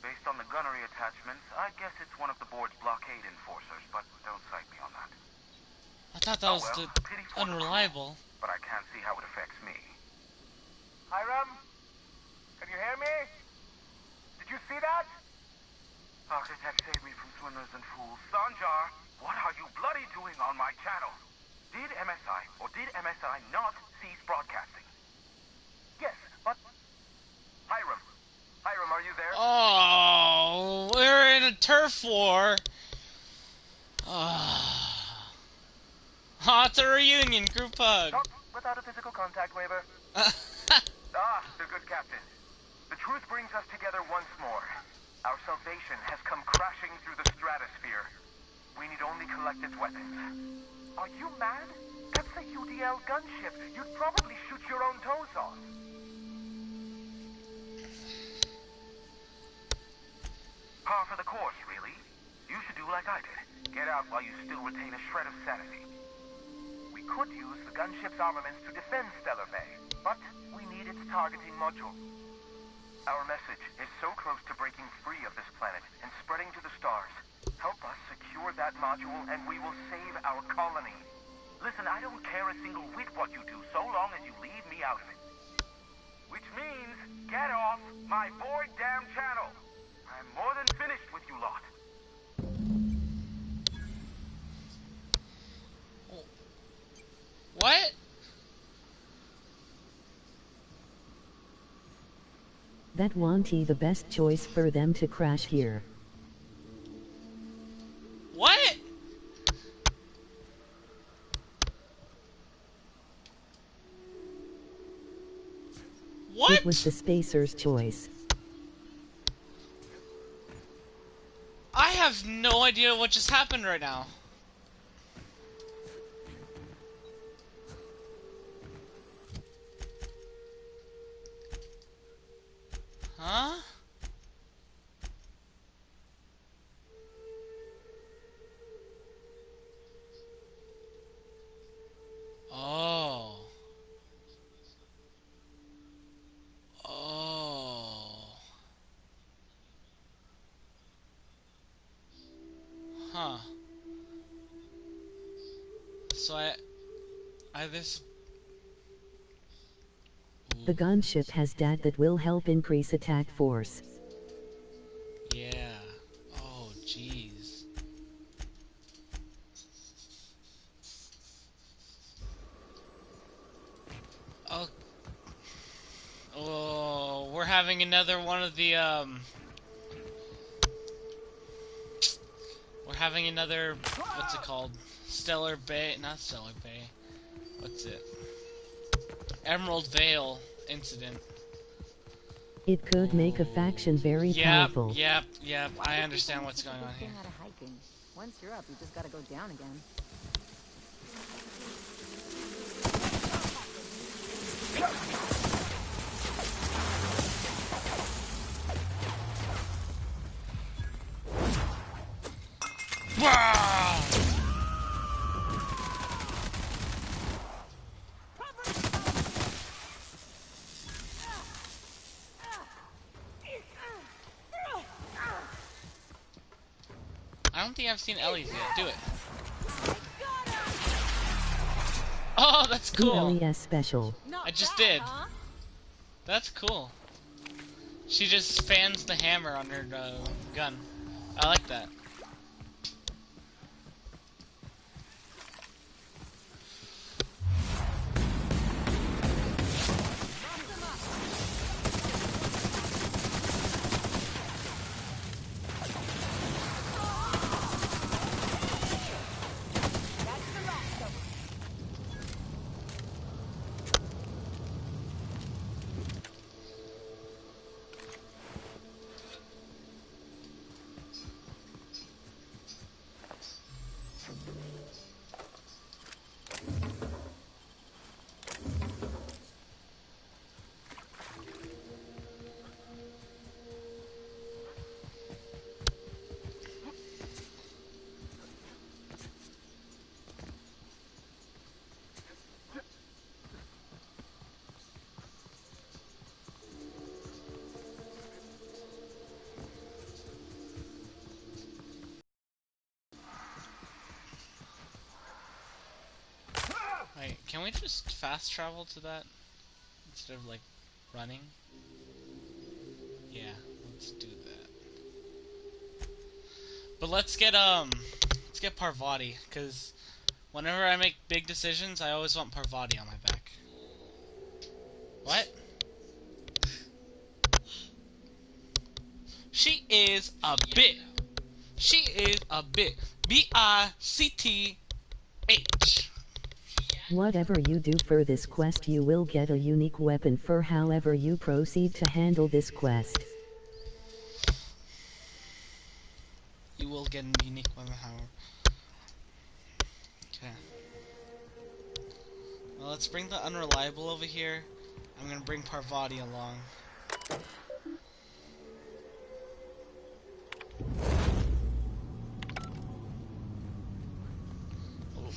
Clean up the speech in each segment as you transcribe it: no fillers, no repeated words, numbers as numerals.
Based on the gunnery attachments, I guess it's one of the board's blockade enforcers, but don't cite me on that. I thought that was well, the pity for the crew, unreliable. but I can't see how it affects me. Hiram? Can you hear me? Did you see that? Architect, save me from swindlers and fools. Sanjar, what are you bloody doing on my channel? Did MSI or did MSI not cease broadcasting? Yes, but... Hiram, are you there? Oh, we're in a turf war. Oh, it's a reunion, group hug. Not without a physical contact waiver. The good captain. The truth brings us together once more. Our salvation has come crashing through the stratosphere. We need only collect its weapons. Are you mad? That's a UDL gunship. You'd probably shoot your own toes off. Par for the course, really. You should do like I did. Get out while you still retain a shred of sanity. We could use the gunship's armaments to defend Stellar Bay, but we need its targeting module. Our message is so close to breaking free of this planet and spreading to the stars. Help us secure that module and we will save our colony. Listen, I don't care a single whit what you do so long as you leave me out of it. Which means, get off my boy damn channel. I'm more than finished with you lot. What? That wa'n't the best choice for them to crash here. What? What? It was the Spacer's choice. I have no idea what just happened right now. Huh? Oh. Oh. Huh. So this... The gunship has data that will help increase attack force. Yeah. Oh, jeez. Oh. Oh, we're having another one of the, we're having another, what's it called? Stellar Bay, not Stellar Bay. What's it? Emerald Vale incident. It could make a faction very powerful. Yep. I understand what's going on here. Out of hiking. Once you're up, you just gotta go down again. Wow! I don't think I've seen Ellie's yet. Do it. Oh, that's The cool. LES special. I just did. That's cool. She just fans the hammer on her gun. I like that. Wait, can we just fast travel to that instead of like running? Yeah, let's do that. But let's get Parvati, cause whenever I make big decisions, I always want Parvati on my back. What? She is a bit. She is a bit. B-I-C-T-H. Whatever you do for this quest, you will get a unique weapon for however you proceed to handle this quest. You will get a unique weapon, however. Okay. Well, let's bring the unreliable over here. I'm gonna bring Parvati along.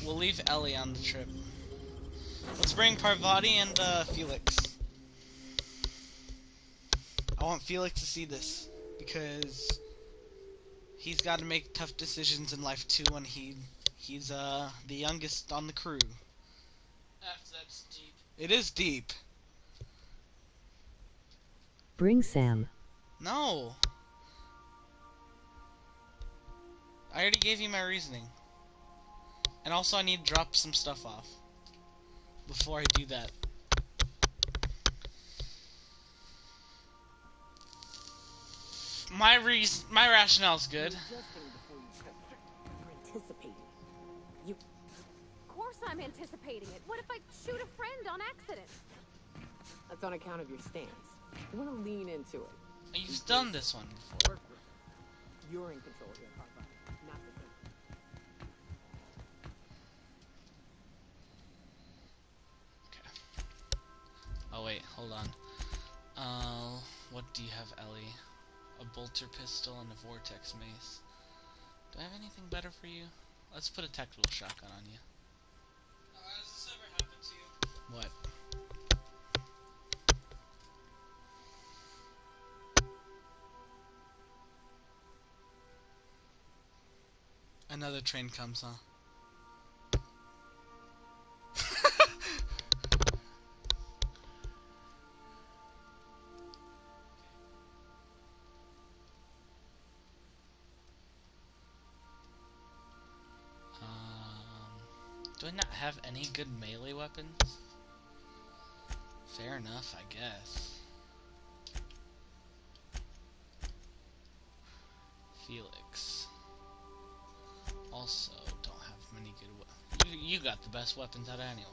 We'll leave Ellie on the trip. Let's bring Parvati and Felix. I want Felix to see this because he's got to make tough decisions in life too, and he's the youngest on the crew. That's deep. It is deep. Bring Sam. No. I already gave you my reasoning. And also I need to drop some stuff off before I do that. My rationale's good. Of course I'm anticipating it. What if I shoot a friend on accident? That's on account of your stance. You want to lean into it. You've done this one before. You're in control here, Parvati, not the thing. Oh wait, hold on. What do you have, Ellie? A bolter pistol and a vortex mace. Do I have anything better for you? Let's put a tactical shotgun on you. Has this ever happened to you? What? Another train comes, huh? Do I not have any good melee weapons? Fair enough, I guess. Felix. Also, don't have many good weapons. You got the best weapons out of anyone.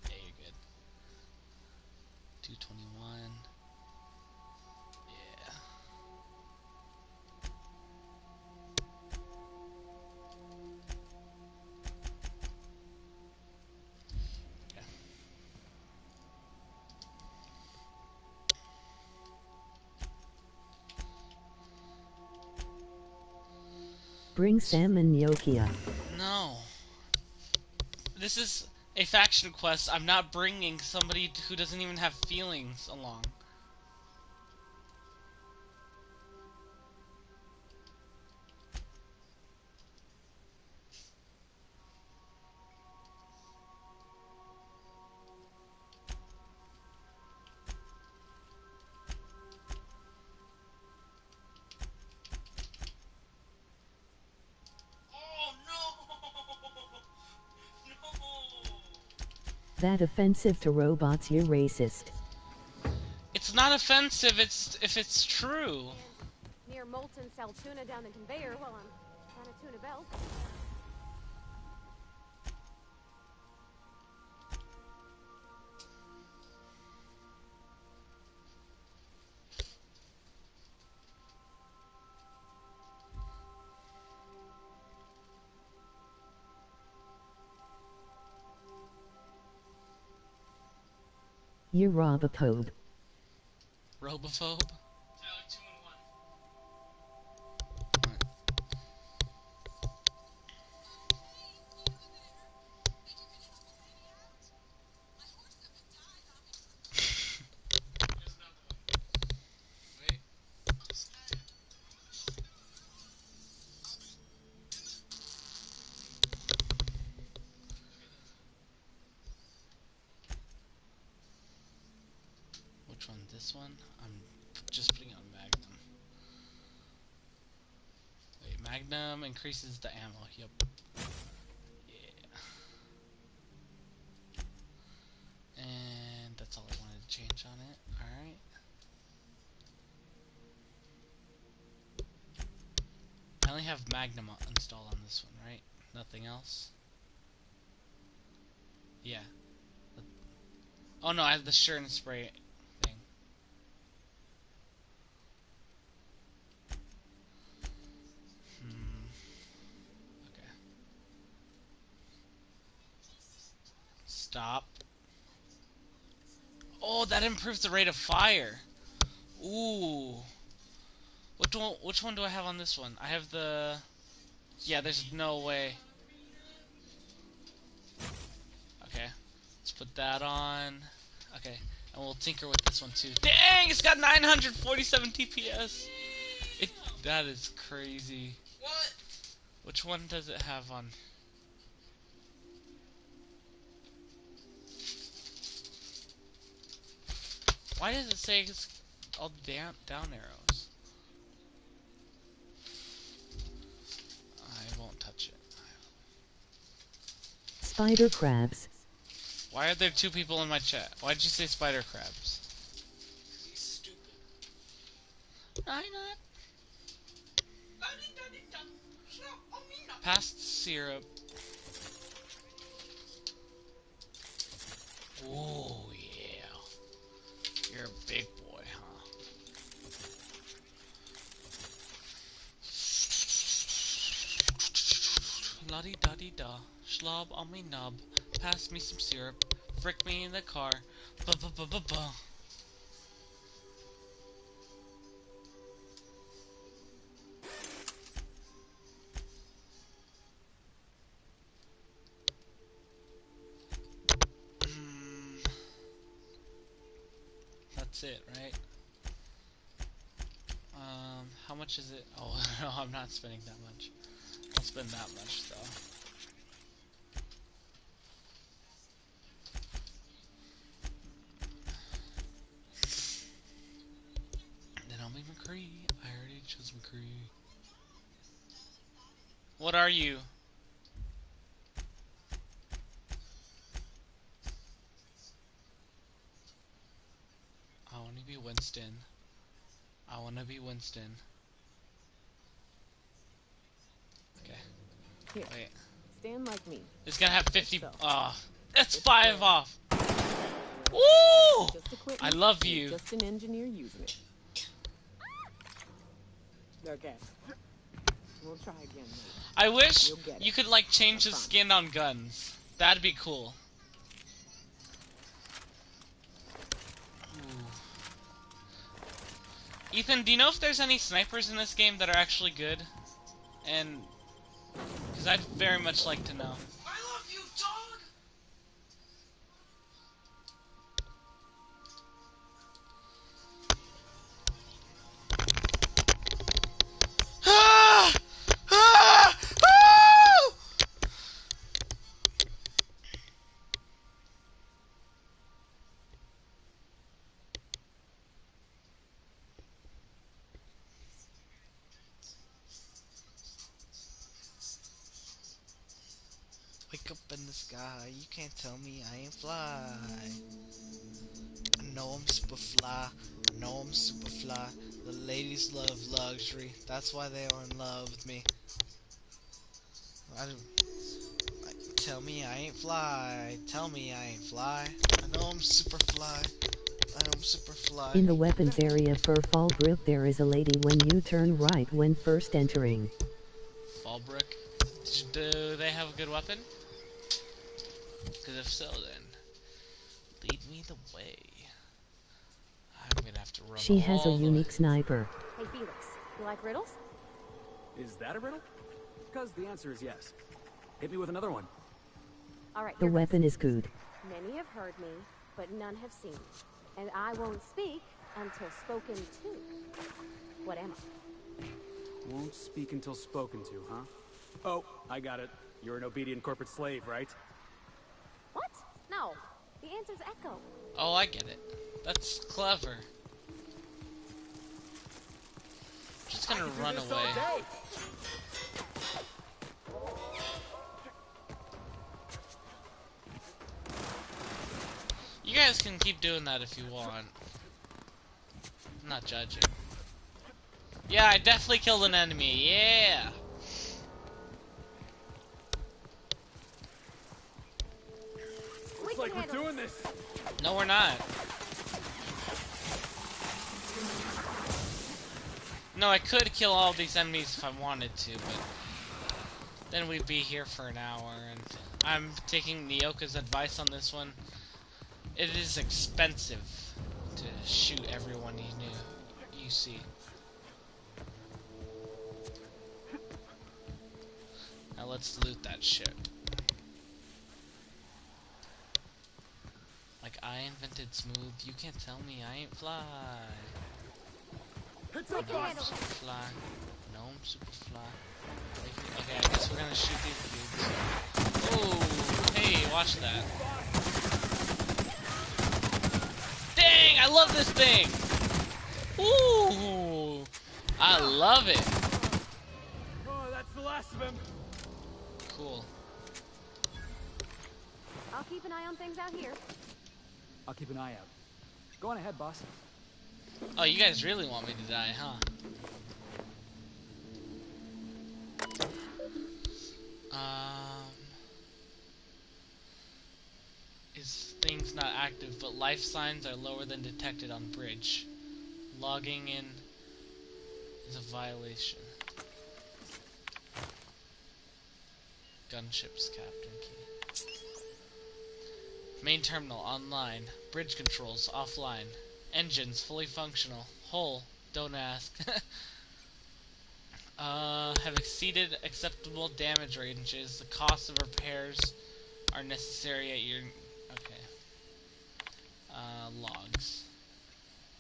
Yeah, you're good. 221. Yeah. Bring Sam and Nokia. No. This is a faction quest. I'm not bringing somebody who doesn't even have feelings along. That offensive to robots, you're racist. It's not offensive, if it's true. Near Molten sell tuna down the conveyor while I'm trying to tune a belt. You're robophobe. Robophobe? this one? I'm just putting on Magnum. Wait, Magnum increases the ammo. Yep. Yeah. And that's all I wanted to change on it. Alright. I only have Magnum installed on this one, right? Nothing else? Yeah. Oh no, I have the shirt and spray thing. Okay. Stop. Oh, that improves the rate of fire. Ooh. Which one do I have on this one? I have the... Yeah, there's no way. Okay. Let's put that on. Okay. And we'll tinker with this one too. Dang! It's got 947 TPS! That is crazy. What? Which one does it have on? Why does it say it's all down arrows? I won't touch it. Spider crabs. Why are there 2 people in my chat? Why did you say spider crabs? He's stupid. I'm not. Past syrup. Oh yeah. You're a big boy, huh? La-di-da-di-da. Schlob on me nub. Pass me some syrup. Frick me in the car. Ba-ba-ba-ba-ba. That's it, right? How much is it? Oh, no, I'm not spending that much. I'll spend that much, though. Then I'll be McCree. I already chose McCree. What are you? I want to be Winston. I want to be Winston. Okay. Here, Wait. stand like me. It's gonna have 50. So, That's 5 off. Woo! Just equipment, I love you're you. Just an engineer using it. Okay. We'll try again later. I wish You'll get it. you could like change the I promise. skin on guns. That'd be cool. Ooh. Ethan, do you know if there's any snipers in this game that are actually good? And because I'd very much like to know. I love you, dog! Ah! Ah! Ah! Wake up in the sky, you can't tell me I ain't fly. I know I'm super fly, I know I'm super fly. The ladies love luxury, that's why they are in love with me. Tell me I ain't fly, tell me I ain't fly. I know I'm super fly, I know I'm super fly. In the weapons area for Fallbrook there is a lady when you turn right when first entering. Fallbrook? Do they have a good weapon? Because if so, then lead me the way. I'm gonna have to run. She has a all the way. unique sniper. Hey, Felix, you like riddles? Is that a riddle? Because the answer is yes. Hit me with another one. All right. The here weapon goes. is good. Many have heard me, but none have seen me. And I won't speak until spoken to. What am I? Won't speak until spoken to, huh? Oh, I got it. You're an obedient corporate slave, right? What? No. The answer's Echo. Oh, I get it. That's clever. just gonna run away. You guys can keep doing that if you want. I'm not judging. Yeah, I definitely killed an enemy. Yeah. Looks like we're doing this. No, we're not. No, I could kill all these enemies if I wanted to, but then we'd be here for an hour, and I'm taking Nyoka's advice on this one. It is expensive to shoot everyone you see. Now let's loot that ship. Like I invented smooth, you can't tell me I ain't fly. No, I'm super fly. No, I'm super fly. Okay, I guess we're gonna shoot these dudes. Oh, hey, watch that. Dang, I love this thing! Ooh, I love it. Oh, that's the last of him. Cool. I'll keep an eye on things out here. I'll keep an eye out. Go on ahead, boss. Oh, you guys really want me to die, huh? Is things not active, but life signs are lower than detected on bridge. Logging in is a violation. Gunships captain key. Main terminal online. Bridge controls offline. Engines fully functional. Hull, don't ask. Have exceeded acceptable damage ranges. The cost of repairs are necessary at your... Okay. Logs.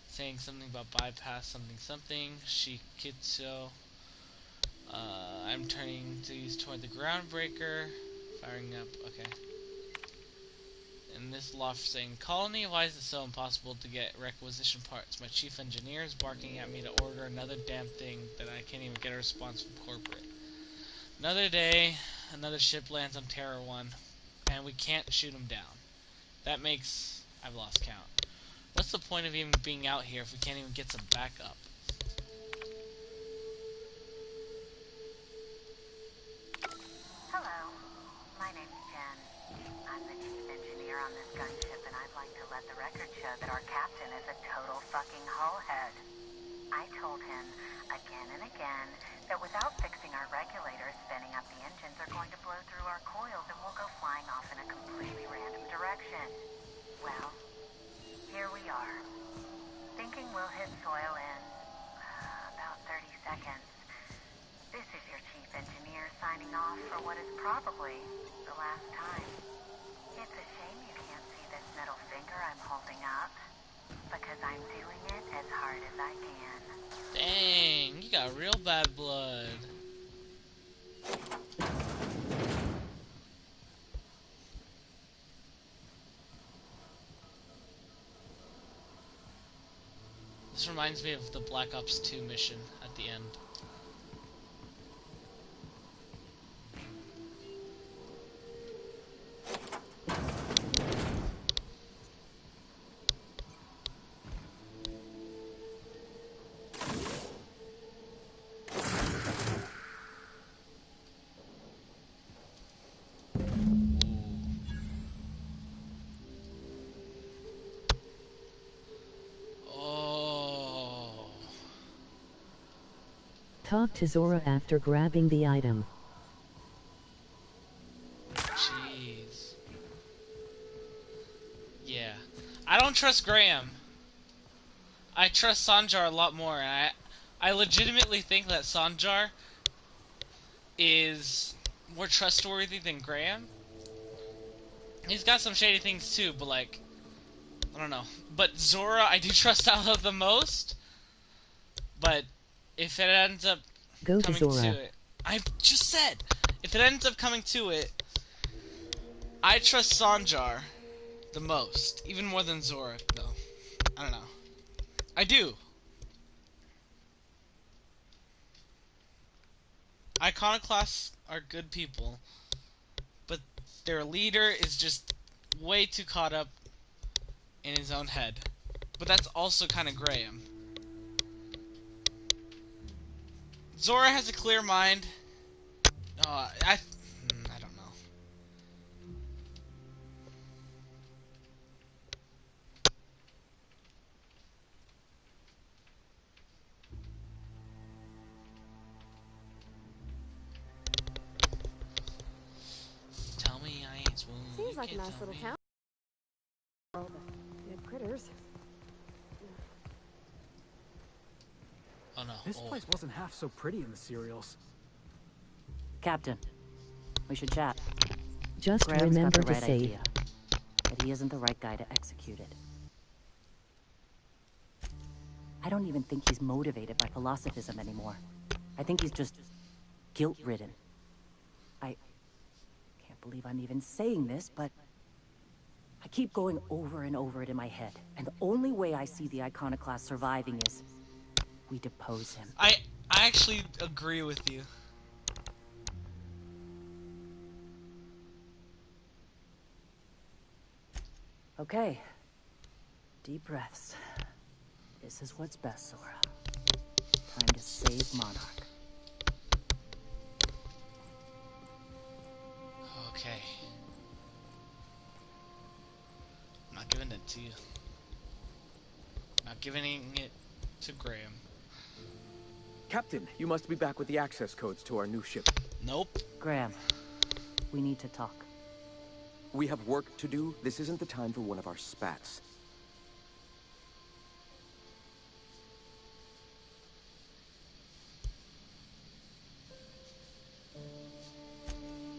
Saying something about bypass something. Shikitsu. I'm turning these toward the groundbreaker. Firing up. Okay. In this loft saying, Colony, why is it so impossible to get requisition parts? My chief engineer is barking at me to order another damn thing that I can't even get a response from corporate. Another day, another ship lands on Terra 1, and we can't shoot him down. That makes... I've lost count. What's the point of even being out here if we can't even get some backup? Hello, my name's Jen. I'm the chief engineer on this gunship, and I'd like to let the record show that our captain is a total fucking hullhead. I told him again and again that without fixing our regulators, spinning up the engines are going to blow through our coils and we'll go flying off in a completely random direction. Well, here we are, thinking we'll hit soil in about 30 seconds. This is your chief engineer signing off for what is probably the last time. It's a shame you can't see this middle finger I'm holding up, because I'm doing it as hard as I can. Dang, you got real bad blood. This reminds me of the Black Ops 2 mission at the end. Talk to Zora after grabbing the item. Jeez. Yeah. I don't trust Graham. I trust Sanjar a lot more, and I legitimately think that Sanjar is more trustworthy than Graham. He's got some shady things too, but like, I don't know. But Zora, I do trust out of the most. But if it ends up Go to coming Zora. to it, I just said, if it ends up coming to it, I trust Sanjar the most, even more than Zora, though. I don't know. I do. Iconoclasts are good people, but their leader is just way too caught up in his own head. But that's also kind of Graham. Zora has a clear mind. I don't know. Tell me I ain't swoon. Seems like a nice little town. All the dead critters. Oh no. This place wasn't half so pretty in the serials. Captain, we should chat. Just Graham's remember got the to right save. idea, but he isn't the right guy to execute it. I don't even think he's motivated by philosophism anymore. I think he's just guilt-ridden. I can't believe I'm even saying this, but I keep going over and over it in my head, and the only way I see the Iconoclast surviving is we depose him. I actually agree with you. Okay. Deep breaths. This is what's best, Sora. Time to save Monarch. Okay. I'm not giving it to you. Not giving it to Graham. Captain, you must be back with the access codes to our new ship. Nope. Graham, we need to talk. We have work to do. This isn't the time for one of our spats.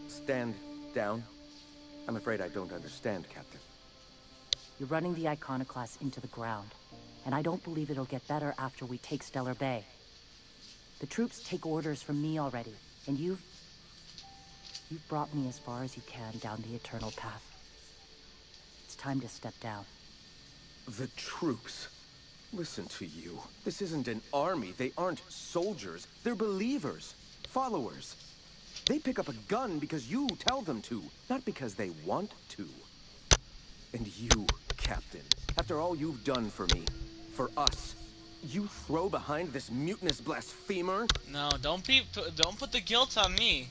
Stand down. I'm afraid I don't understand, Captain. You're running the Iconoclast into the ground, and I don't believe it'll get better after we take Stellar Bay. The troops take orders from me already, and you've brought me as far as you can down the Eternal Path. It's time to step down. The troops. Listen to you. This isn't an army. They aren't soldiers. They're believers. Followers. They pick up a gun because you tell them to, not because they want to. And you, Captain, after all you've done for me, for us, you throw behind this mutinous blasphemer? No, don't put the guilt on me.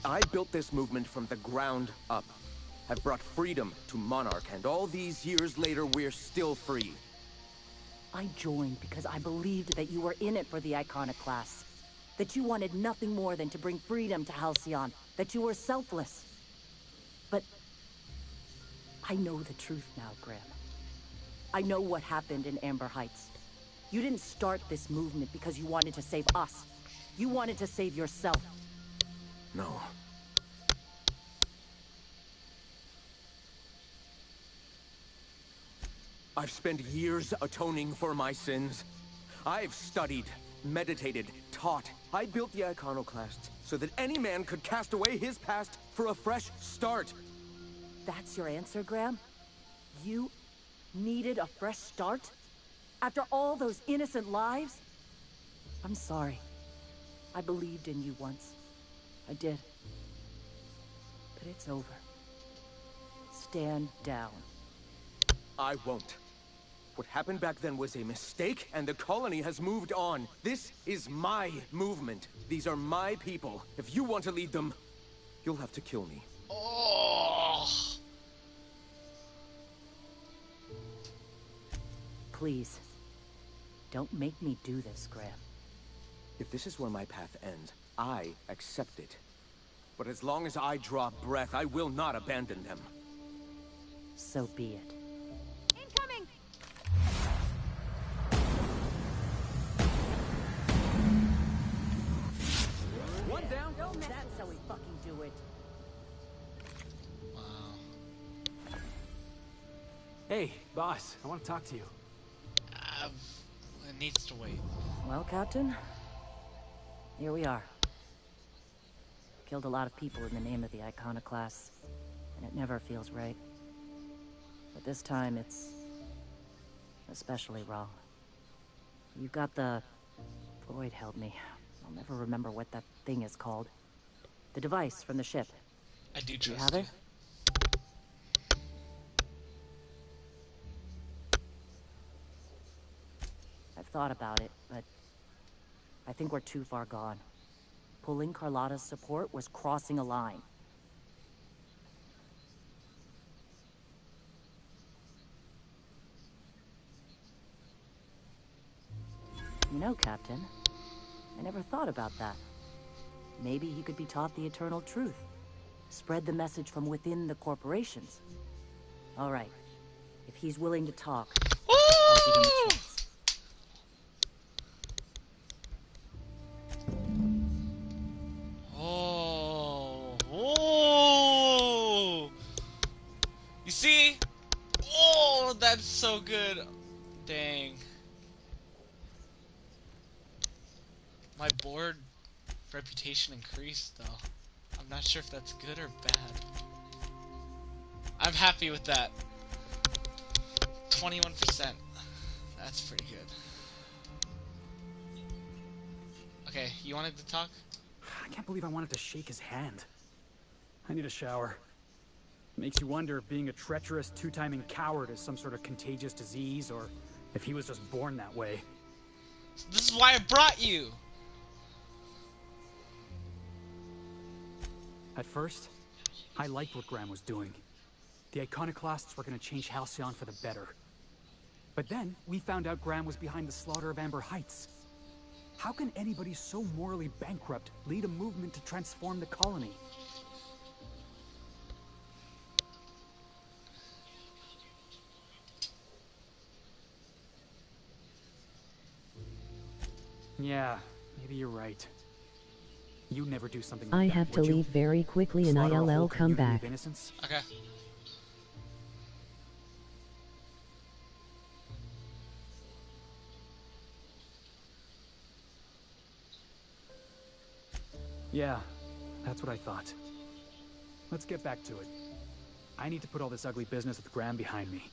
I built this movement from the ground up. I've brought freedom to Monarch, and all these years later, we're still free. I joined because I believed that you were in it for the Iconoclasts. That you wanted nothing more than to bring freedom to Halcyon. That you were selfless. But I know the truth now, Graham. I know what happened in Amber Heights. You didn't start this movement because you wanted to save us. You wanted to save yourself. No. I've spent years atoning for my sins. I've studied, meditated, taught. I built the Iconoclasts so that any man could cast away his past for a fresh start. That's your answer, Graham? You needed a fresh start? After all those innocent lives? I'm sorry. I believed in you once. I did. But it's over. Stand down. I won't. What happened back then was a mistake, and the colony has moved on. This is my movement. These are my people. If you want to lead them, you'll have to kill me. Oh. Please. Don't make me do this, Graham. If this is where my path ends, I accept it. But as long as I draw breath, I will not abandon them. So be it. Incoming! One down. That's how we fucking do it. Wow. Hey, boss, I want to talk to you. It needs to wait. Well, Captain, here we are. Killed a lot of people in the name of the Iconoclasts, and it never feels right. But this time it's especially wrong. You got the... Floyd help me. I'll never remember what that thing is called. The device from the ship. I do You trust have you. it? I've thought about it, but I think we're too far gone. Pulling Carlotta's support was crossing a line. You know, Captain, I never thought about that. Maybe he could be taught the eternal truth. Spread the message from within the corporations. All right. If he's willing to talk, I'll give him a chance. Oh. You see? Oh, that's so good. Dang. My board reputation increased, though. I'm not sure if that's good or bad. I'm happy with that. 21%. That's pretty good. Okay, you wanted to talk? I can't believe I wanted to shake his hand. I need a shower. Makes you wonder if being a treacherous, two-timing coward is some sort of contagious disease, or if he was just born that way. This is why I brought you! At first, I liked what Graham was doing. The Iconoclasts were going to change Halcyon for the better. But then, we found out Graham was behind the slaughter of Amber Heights. How can anybody so morally bankrupt lead a movement to transform the colony? Yeah, maybe you're right. You'd never do something like I that, have to would you? leave very quickly and Slaughter a whole I'll come community back. of innocents? Okay. Yeah, that's what I thought. Let's get back to it. I need to put all this ugly business with Graham behind me.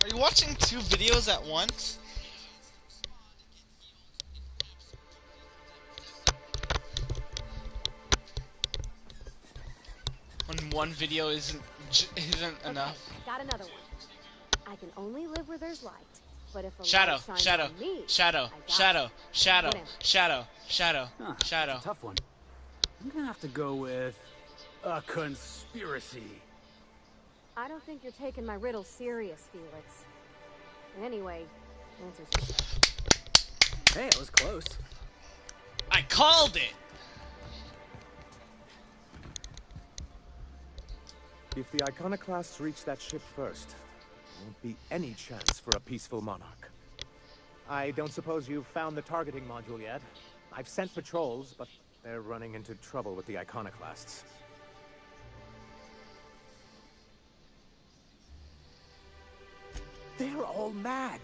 Are you watching two videos at once? When one video isn't enough. Got another one. I can only live where there's light, but if a Shadow, light shines shadow, on me, shadow, I got shadow, it. shadow, Whatever. shadow, shadow, Huh, shadow. that's a tough one. I'm gonna have to go with a conspiracy. I don't think you're taking my riddle serious, Felix. Anyway, answers. Hey, it was close. I called it! If the Iconoclasts reach that ship first, there won't be any chance for a peaceful monarch. I don't suppose you've found the targeting module yet. I've sent patrols, but they're running into trouble with the Iconoclasts. They're all mad.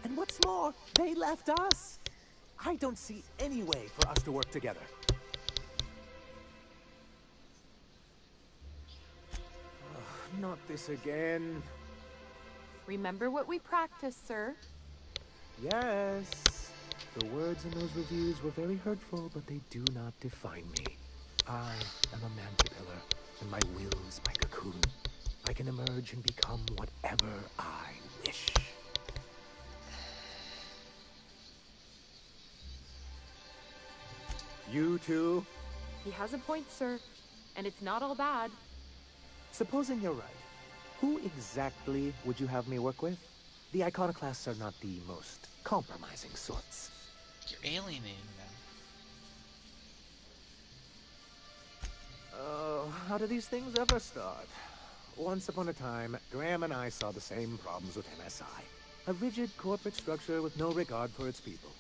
And what's more, they left us. I don't see any way for us to work together. Not this again. Remember what we practiced, sir. Yes. The words in those reviews were very hurtful, but they do not define me. I am a man-caterpillar, and my will is my cocoon. I can emerge and become whatever I wish. You two, He has a point, sir. And it's not all bad. Supposing you're right, who exactly would you have me work with? The iconoclasts are not the most compromising sorts. You're alienating them. Oh, how do these things ever start? Once upon a time, Graham and I saw the same problems with MSI. A rigid corporate structure with no regard for its people.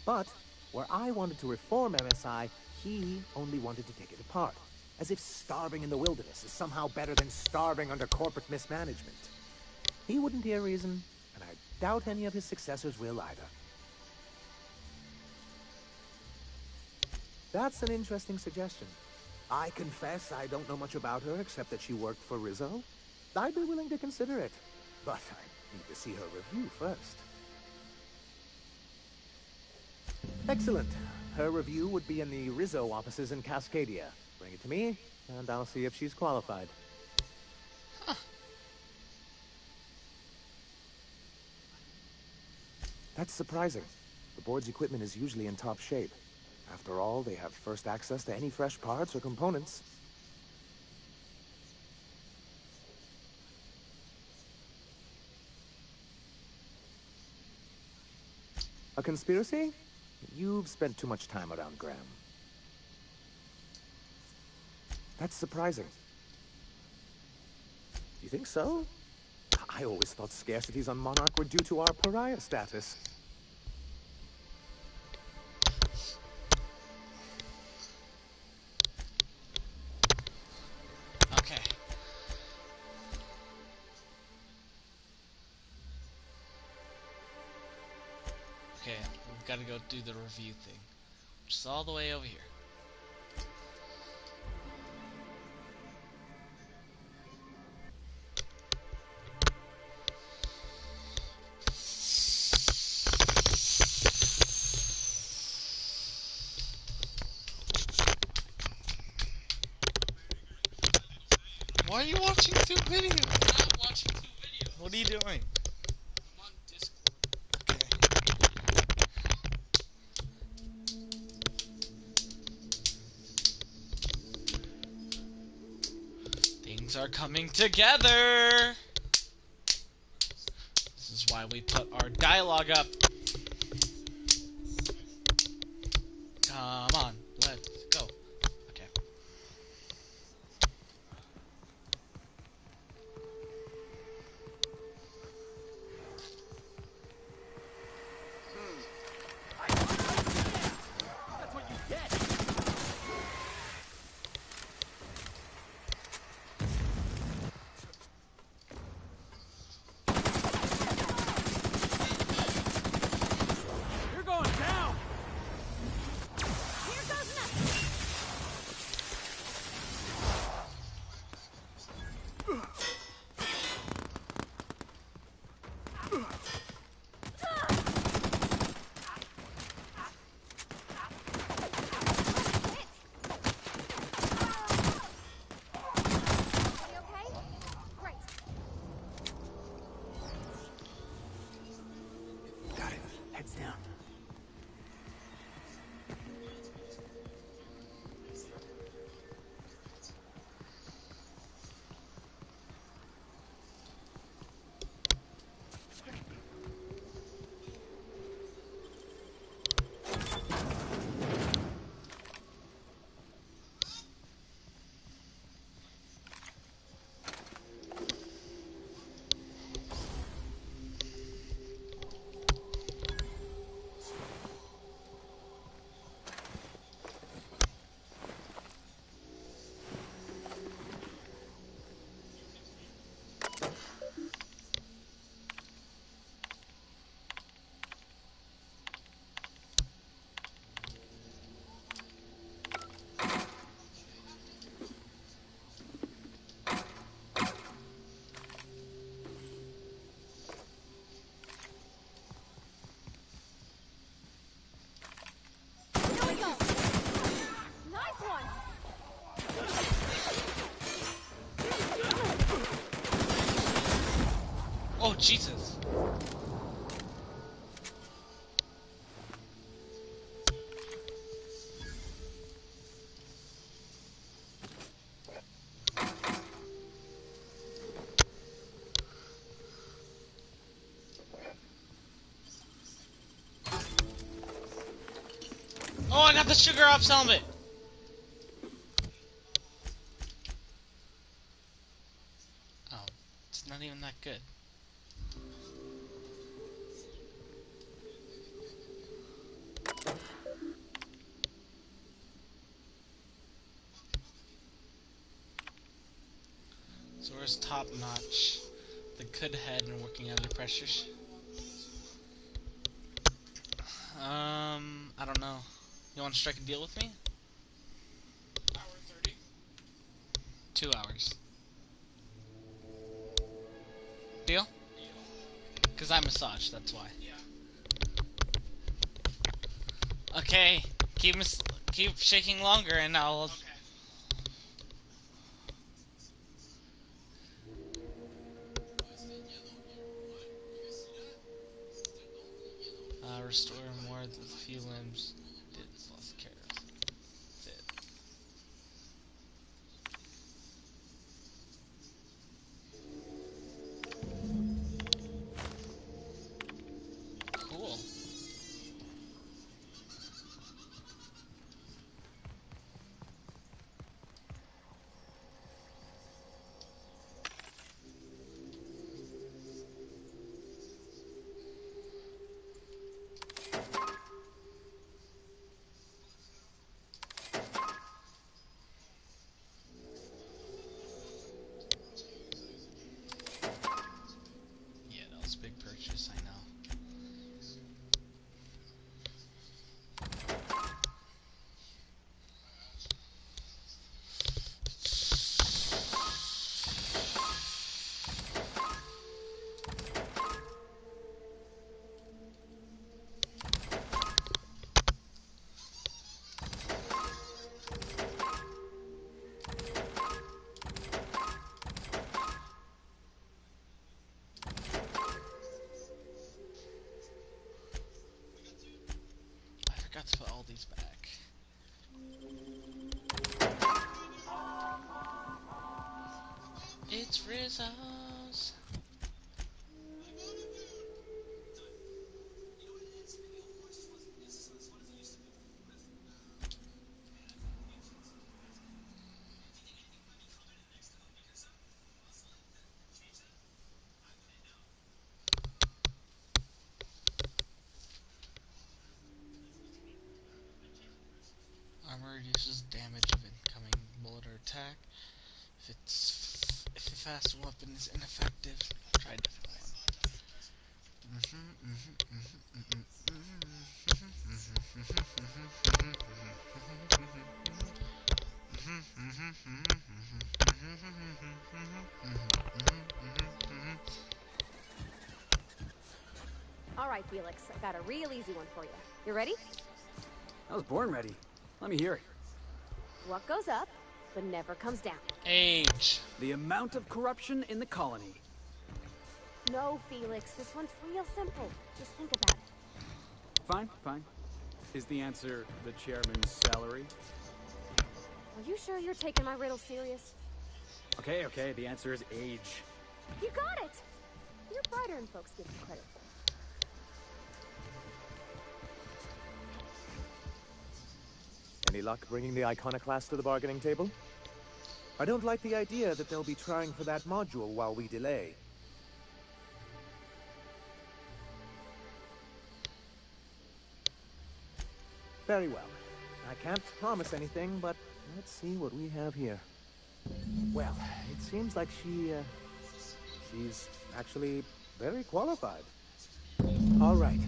But, where I wanted to reform MSI, he only wanted to take it apart. As if starving in the wilderness is somehow better than starving under corporate mismanagement. He wouldn't hear reason, and I doubt any of his successors will either. That's an interesting suggestion. I confess I don't know much about her except that she worked for Rizzo. I'd be willing to consider it, but I need to see her review first. Excellent. Her review would be in the Rizzo offices in Cascadia. Bring it to me, and I'll see if she's qualified. Huh. That's surprising. The board's equipment is usually in top shape. After all, they have first access to any fresh parts or components. A conspiracy? You've spent too much time around Graham. That's surprising. You think so? I always thought scarcities on Monarch were due to our pariah status. Okay. Okay, we've got to go do the review thing. Just all the way over here. Why are you watching two videos? I'm not watching two videos. What are you doing? I'm on Discord. Okay. Things are coming together! This is why we put our dialogue up. Come on, let's go. Okay. That's what you get. You're going down. Here goes nothing. Are you okay? Great. Got it. Heads down. Here we go. Nice one. Oh, Jesus. Oh, I got the Sugar Ops helmet! Oh, it's not even that good. So where's Top Notch? The good head and working under pressures? I don't know. You want to strike a deal with me? Hour 30. 2 hours. Deal? Because I massage, that's why. Yeah. Okay, keep shaking longer and I'll... Okay. Restore more of the few limbs. Did lost carrots. Did. Cool. Yeah, that was a big purchase, I know. I forgot to put all these back. It's Rizzo's. Armor reduces damage of incoming bullet or attack. If a fast weapon is ineffective, try a different one. All right, Felix, I got a real easy one for you. You ready? I was born ready. Let me hear it. What goes up, but never comes down? Age. The amount of corruption in the colony. No, Felix, this one's real simple. Just think about it. Fine, fine. Is the answer the chairman's salary? Are you sure you're taking my riddle serious? Okay, okay, the answer is age. You got it! You're brighter than folks give you credit for. Any luck bringing the Iconoclast to the bargaining table? I don't like the idea that they'll be trying for that module while we delay. Very well. I can't promise anything, but let's see what we have here. Well, it seems like she's actually very qualified. All right.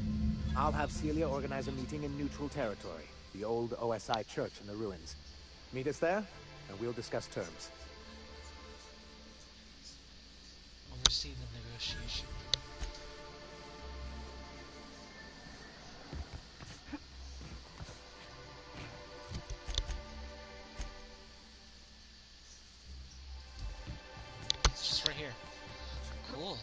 I'll have Celia organize a meeting in neutral territory, the old OSI church in the ruins. Meet us there, and we'll discuss terms. Oversee the negotiation. It's just right here. Cool.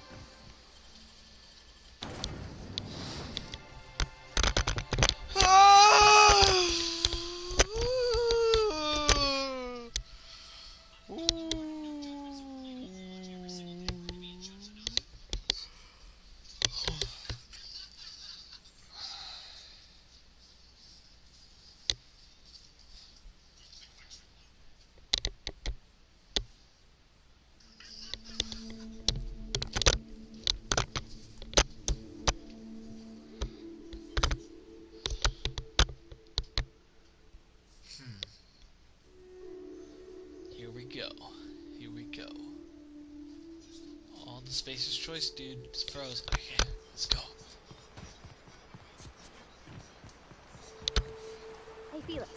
go. Here we go. Oh, the Spacer's Choice, dude. It's froze. Okay, let's go. Hey, Felix.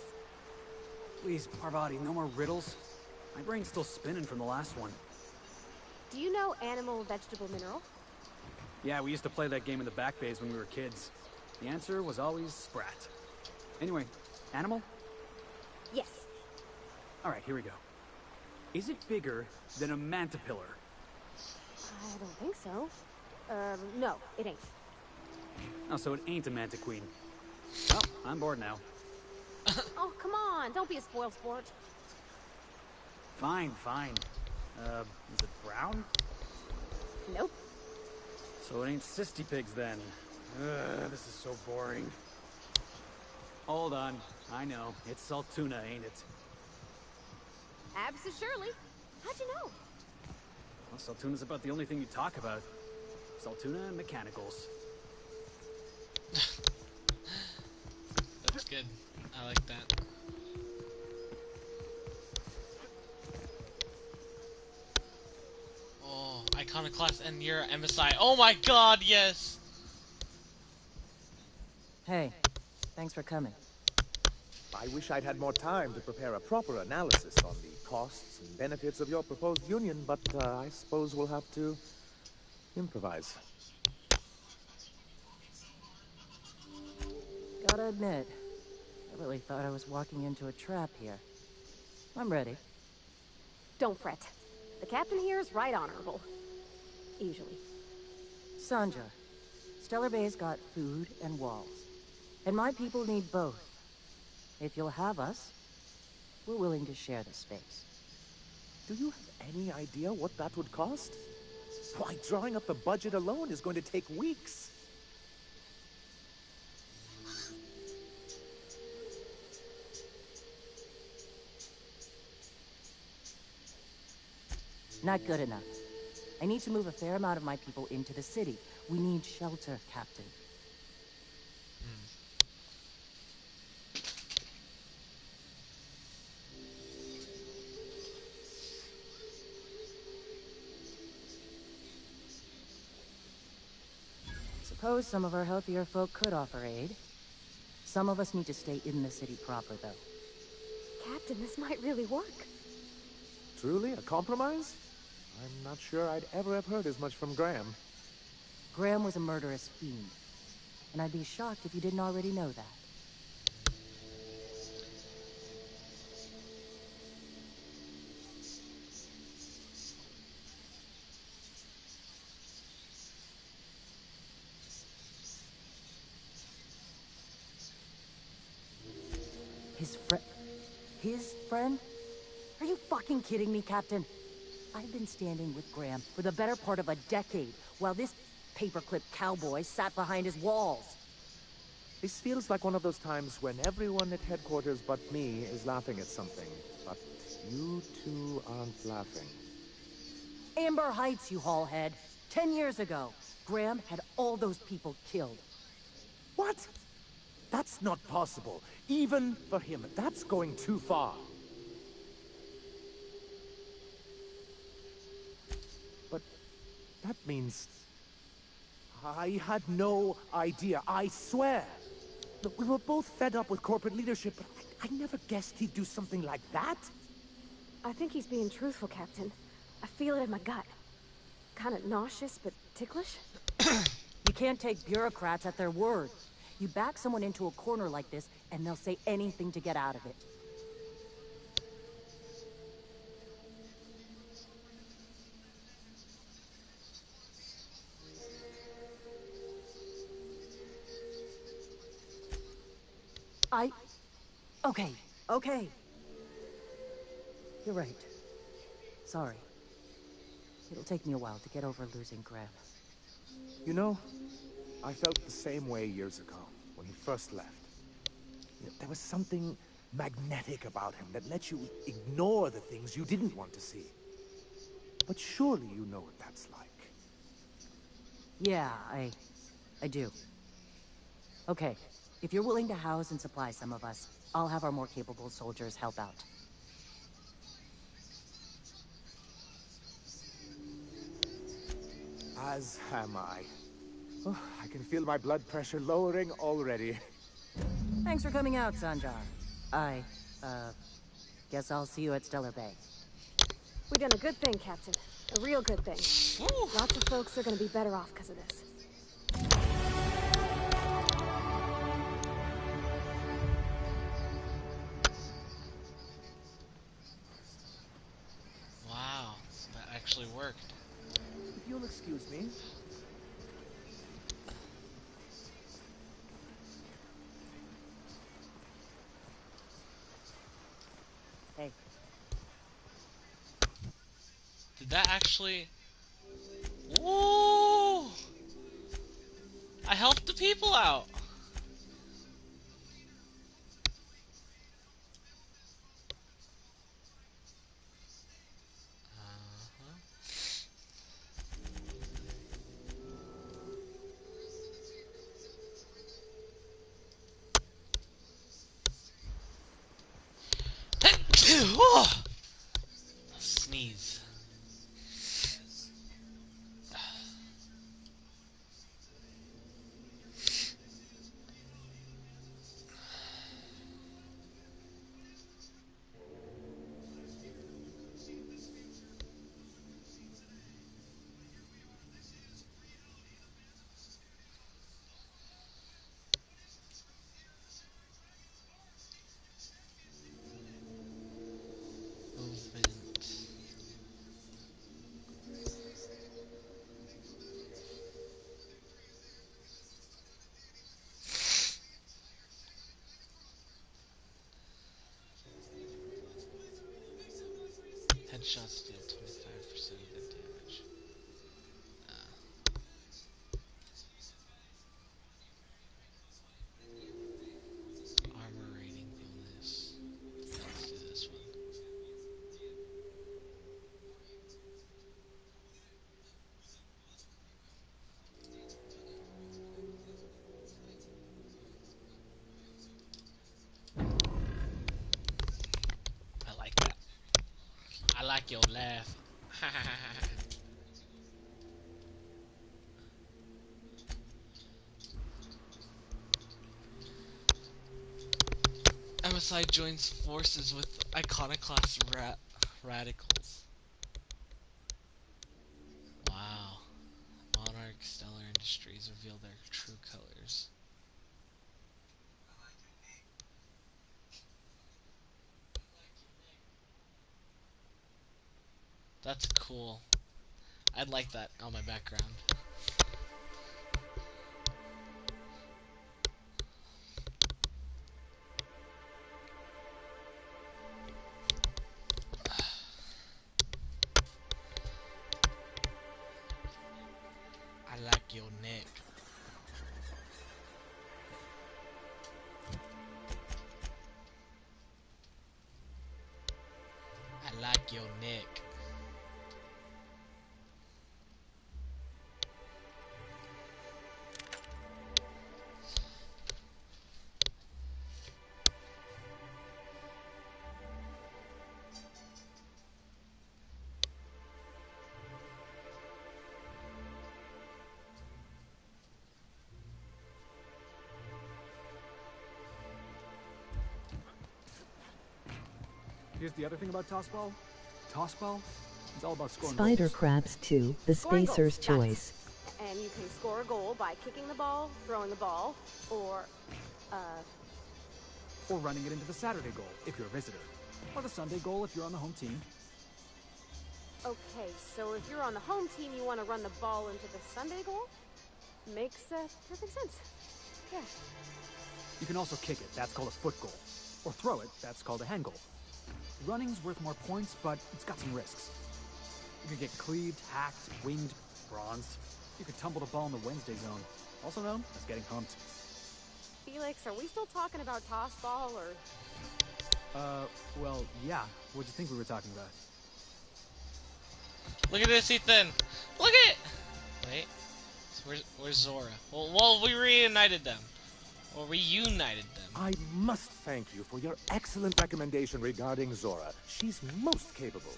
Please, Parvati, no more riddles. My brain's still spinning from the last one. Do you know animal, vegetable, mineral? Yeah, we used to play that game in the back bays when we were kids. The answer was always sprat. Anyway, animal? Yes. Alright, here we go. Is it bigger than a mantipillar? I don't think so. No, it ain't. Oh, so it ain't a mantiqueen. Well, I'm bored now. Oh, come on. Don't be a spoiled sport. Fine, fine. Is it brown? Nope. So it ain't cysty pigs then. This is so boring. Hold on. I know. It's Saltuna, ain't it? Absolutely. How'd you know? Well, Saltuna's about the only thing you talk about. Saltuna and mechanicals. That's good. I like that. Oh, Iconoclast and your MSI. Oh my god, yes! Hey, thanks for coming. I wish I'd had more time to prepare a proper analysis on the costs and benefits of your proposed union, but I suppose we'll have to improvise. Gotta admit, I really thought I was walking into a trap here. I'm ready. Don't fret. The captain here is right honorable. Usually. Sanja, Stellar Bay's got food and walls. And my people need both. If you'll have us, we're willing to share the space. Do you have any idea what that would cost? Why, drawing up the budget alone is going to take weeks. Not good enough. I need to move a fair amount of my people into the city. We need shelter, Captain. Suppose some of our healthier folk could offer aid. Some of us need to stay in the city proper, though. Captain, this might really work. Truly, a compromise? I'm not sure I'd ever have heard as much from Graham. Graham was a murderous fiend. And I'd be shocked if you didn't already know that. His friend? Are you fucking kidding me, Captain? I've been standing with Graham for the better part of a decade, while this paperclip cowboy sat behind his walls. This feels like one of those times when everyone at headquarters but me is laughing at something, but you two aren't laughing. Amber Heights, you haulhead. 10 years ago, Graham had all those people killed. What? That's not possible. Even for him, that's going too far. But that means I had no idea, I swear. Look, we were both fed up with corporate leadership, but I never guessed he'd do something like that. I think he's being truthful, Captain. I feel it in my gut. Kind of nauseous, but ticklish. You can't take bureaucrats at their word. You back someone into a corner like this, and they'll say anything to get out of it. Okay. You're right. Sorry. It'll take me a while to get over losing Graham. You know, I felt the same way years ago, when he first left. You know, there was something magnetic about him that let you ignore the things you didn't want to see. But surely you know what that's like. Yeah, I do. Okay, if you're willing to house and supply some of us, I'll have our more capable soldiers help out. As am I. Oh, I can feel my blood pressure lowering already. Thanks for coming out, Sanjar. I, guess I'll see you at Stellar Bay. We done a good thing, Captain. A real good thing. Lots of folks are gonna be better off because of this. Wow, that actually worked. If you'll excuse me. Hey. Did that actually... Ooh! I helped the people out! Oh! Sneeze. Headshots deal 25% of the damage. Armor rating bonus. Let's do this one. I like that. I like your laugh. MSI joins forces with Iconoclast radicals. Wow. Monarch Stellar Industries reveal their true colors. That's cool. I'd like that on my background. I like your neck. I like your neck. Here's the other thing about Tossball. Tossball is all about scoring Spider goals. Crabs 2, the Scoring Spacer's goals, Choice. And you can score a goal by kicking the ball, throwing the ball, or, Or running it into the Saturday goal, if you're a visitor. Or the Sunday goal, if you're on the home team. okay, so if you're on the home team, you want to run the ball into the Sunday goal? Makes, perfect sense. Yeah. You can also kick it, that's called a foot goal. Or throw it, that's called a hand goal. Running's worth more points, but it's got some risks. You can get cleaved, hacked, winged, bronzed. You could tumble the ball in the Wednesday zone, also known as getting humped. Felix, are we still talking about toss ball, or...? Well, yeah. What'd you think we were talking about? Look at this, Ethan! Look at it! Wait. So where's Zora? Well, we reunited them. Or reunited them. I must thank you for your excellent recommendation regarding Zora. She's most capable.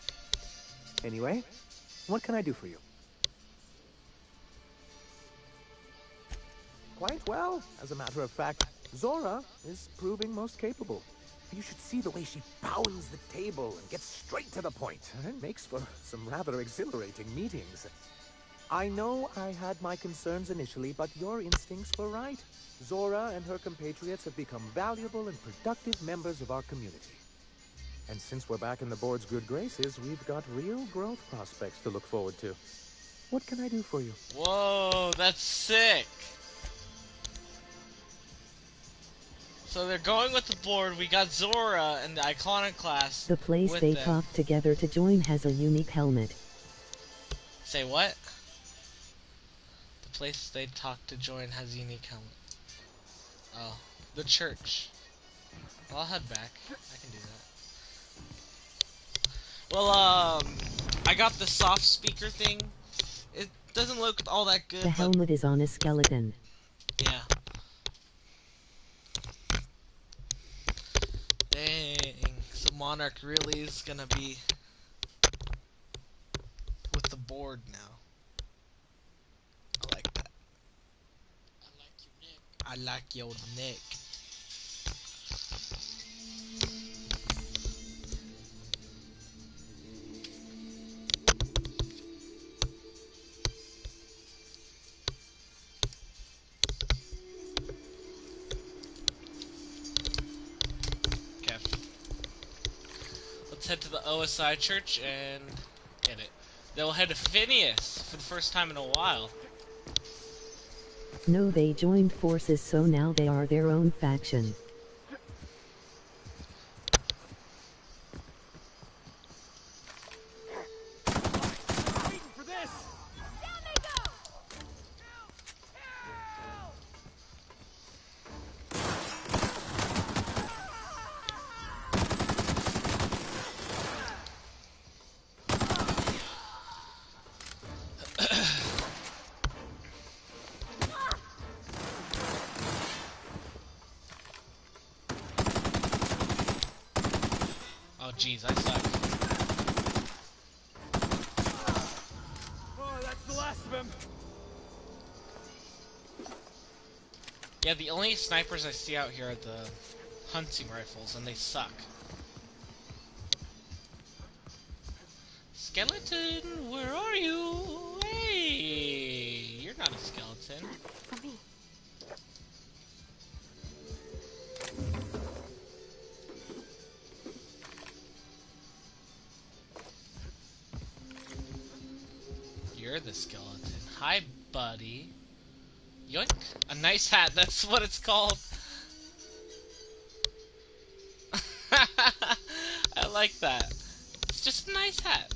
Anyway, what can I do for you? quite well, as a matter of fact. Zora is proving most capable. You should see the way she pounds the table and gets straight to the point. It makes for some rather exhilarating meetings. I know I had my concerns initially, but your instincts were right. Zora and her compatriots have become valuable and productive members of our community. And since we're back in the board's good graces, we've got real growth prospects to look forward to. What can I do for you? Whoa, that's sick. So they're going with the board. We got Zora and the Iconoclast. The place with they them. talked together to join has a unique helmet. Say what? The place they talked to join has a unique helmet. Oh, the church. Well, I'll head back. I can do that. Well, I got the soft speaker thing. It doesn't look all that good. The helmet is on a skeleton. Yeah. Dang. So Monarch really is gonna be with the board now. I like that. I like your neck. Okay. Let's head to the OSI church and get it. Then we'll head to Phineas for the first time in a while. No, they joined forces, so now they are their own faction. Oh jeez, I suck. Oh, that's the last of him. Yeah, the only snipers I see out here are the hunting rifles, and they suck. Skeleton, where are you? Hey, you're not a skeleton. For me. You're the skeleton. Hi, buddy. Yoink. A nice hat, that's what it's called. I like that. It's just a nice hat.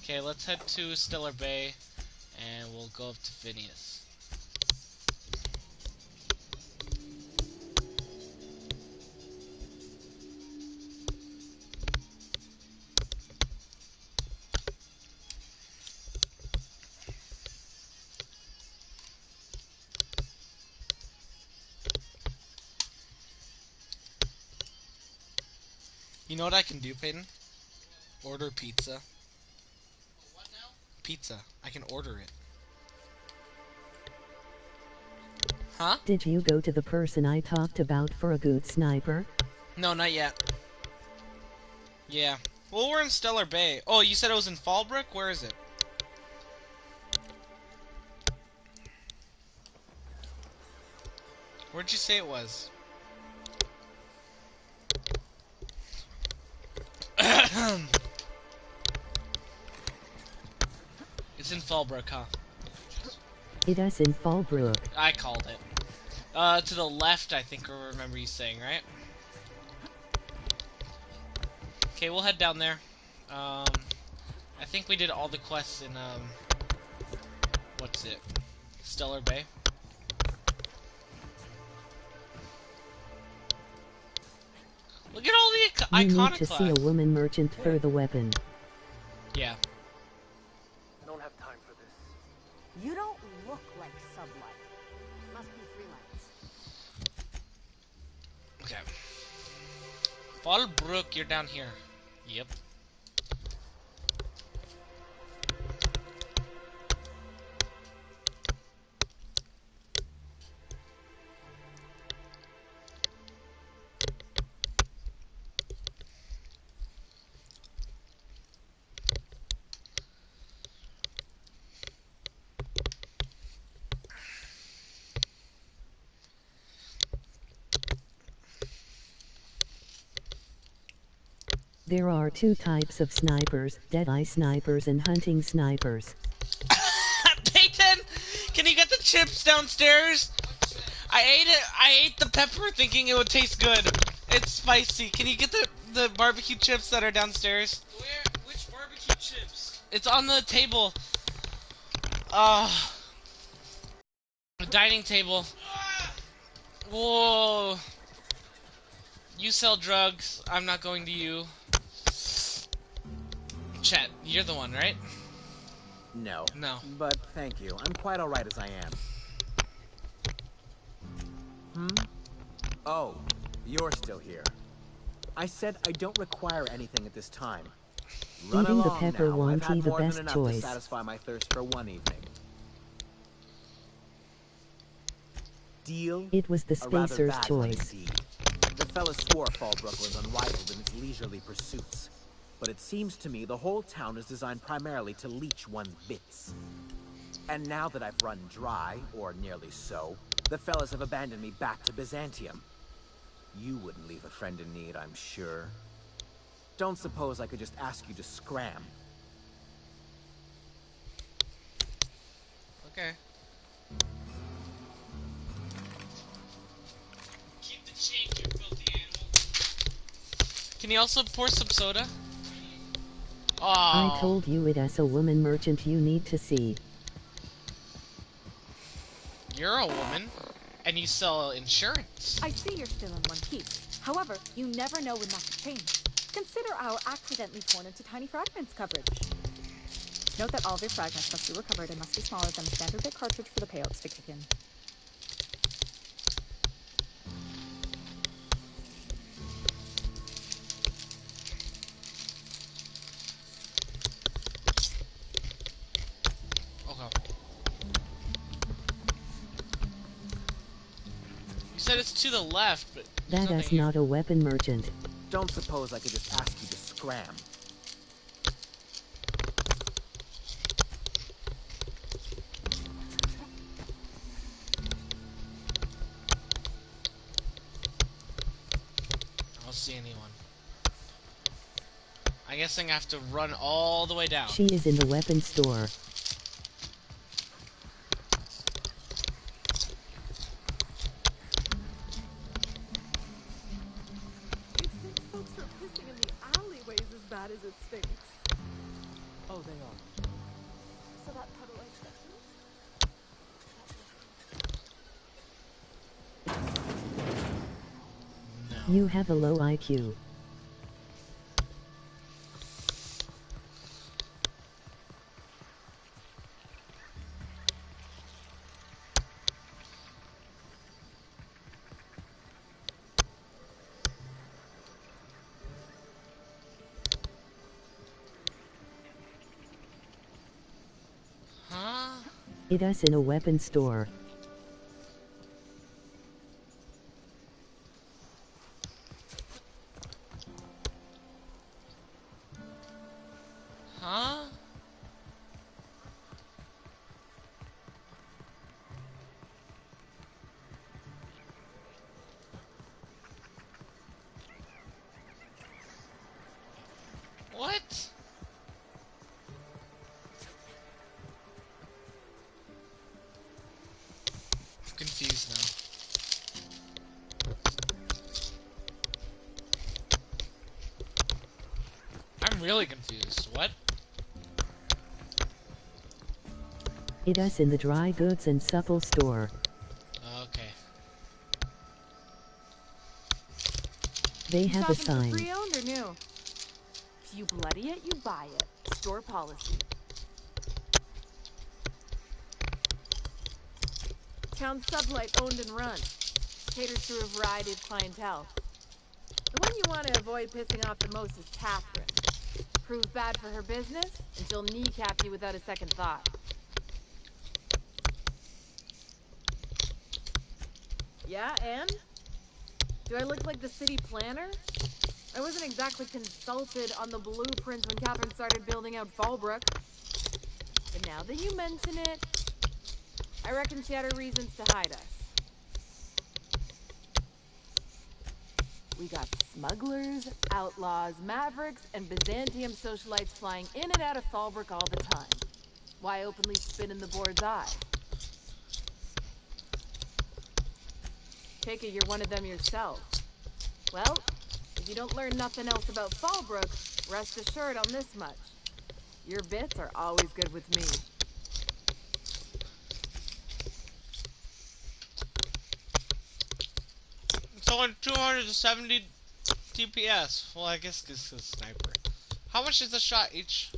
Okay, let's head to Stellar Bay, and we'll go up to Phineas. You know what I can do, Peyton? Order pizza. What now? Pizza. I can order it. Huh? Did you go to the person I talked about for a good sniper? No, not yet. Yeah. Well, we're in Stellar Bay. Oh, you said it was in Fallbrook? Where is it? Where'd you say it was? It's in Fallbrook, huh? It is in Fallbrook. I called it. To the left, I think I remember you saying, right? Okay, we'll head down there. I think we did all the quests in, what's it? Stellar Bay. Look at all the You need iconoclasts. to see a woman merchant for the weapon. Yeah. I don't have time for this. You don't look like Sublight. Must be freelance. Okay. Fallbrook, you're down here. Yep. There are two types of snipers, Deadeye snipers and hunting snipers. Peyton, can you get the chips downstairs? I ate the pepper thinking it would taste good. It's spicy. Can you get the barbecue chips that are downstairs? Where? Which barbecue chips? It's on the table. The dining table. Whoa. You sell drugs. I'm not going to you. Chet, you're the one, right? No. No. But thank you. I'm quite alright as I am. Oh, you're still here. I said I don't require anything at this time. Run Eating the along pepper now. won't I've had be the more than best enough choice. to satisfy my thirst for one evening. Deal? It was the A rather spacer's bad choice. one indeed. The fella swore Fallbrook was unrivaled in its leisurely pursuits. But it seems to me the whole town is designed primarily to leech one's bits. And now that I've run dry, or nearly so, the fellas have abandoned me back to Byzantium. You wouldn't leave a friend in need, I'm sure. Don't suppose I could just ask you to scram. Okay. Keep the change, you filthy animal. Can you also pour some soda? Oh. I told you it as a woman merchant you need to see. You're a woman, and you sell insurance. I see you're still in one piece. However, you never know when that could change. Consider our accidentally torn into tiny fragments coverage. Note that all of your fragments must be recovered and must be smaller than the standard bit cartridge for the payouts to kick in. You said it's to the left, but That is not a weapon merchant. Don't suppose I could just ask you to scram. I don't see anyone. I'm guessing I have to run all the way down. She is in the weapon store. As it stinks. Oh, they are. So that puddle I You have a low IQ. It is in a weapon store. Huh? What? I'm confused now. I'm really confused. What? It is in the dry goods and supple store. Okay. They have a Shopping for sign. pre-owned or new? If you bloody it, you buy it. Store policy. Town Sublight owned and run. Caters to a variety of clientele. The one you want to avoid pissing off the most is Catherine. Prove bad for her business, and she'll kneecap you without a second thought. Yeah, and? Do I look like the city planner? I wasn't exactly consulted on the blueprints when Catherine started building out Fallbrook. But now that you mention it, I reckon she had her reasons to hide us. We got smugglers, outlaws, mavericks, and Byzantium socialites flying in and out of Fallbrook all the time. Why openly spin in the board's eye? Take it you're one of them yourself. Well, if you don't learn nothing else about Fallbrook, rest assured on this much. Your bits are always good with me. It's only 270 DPS. Well, I guess this is a sniper. How much is the shot each?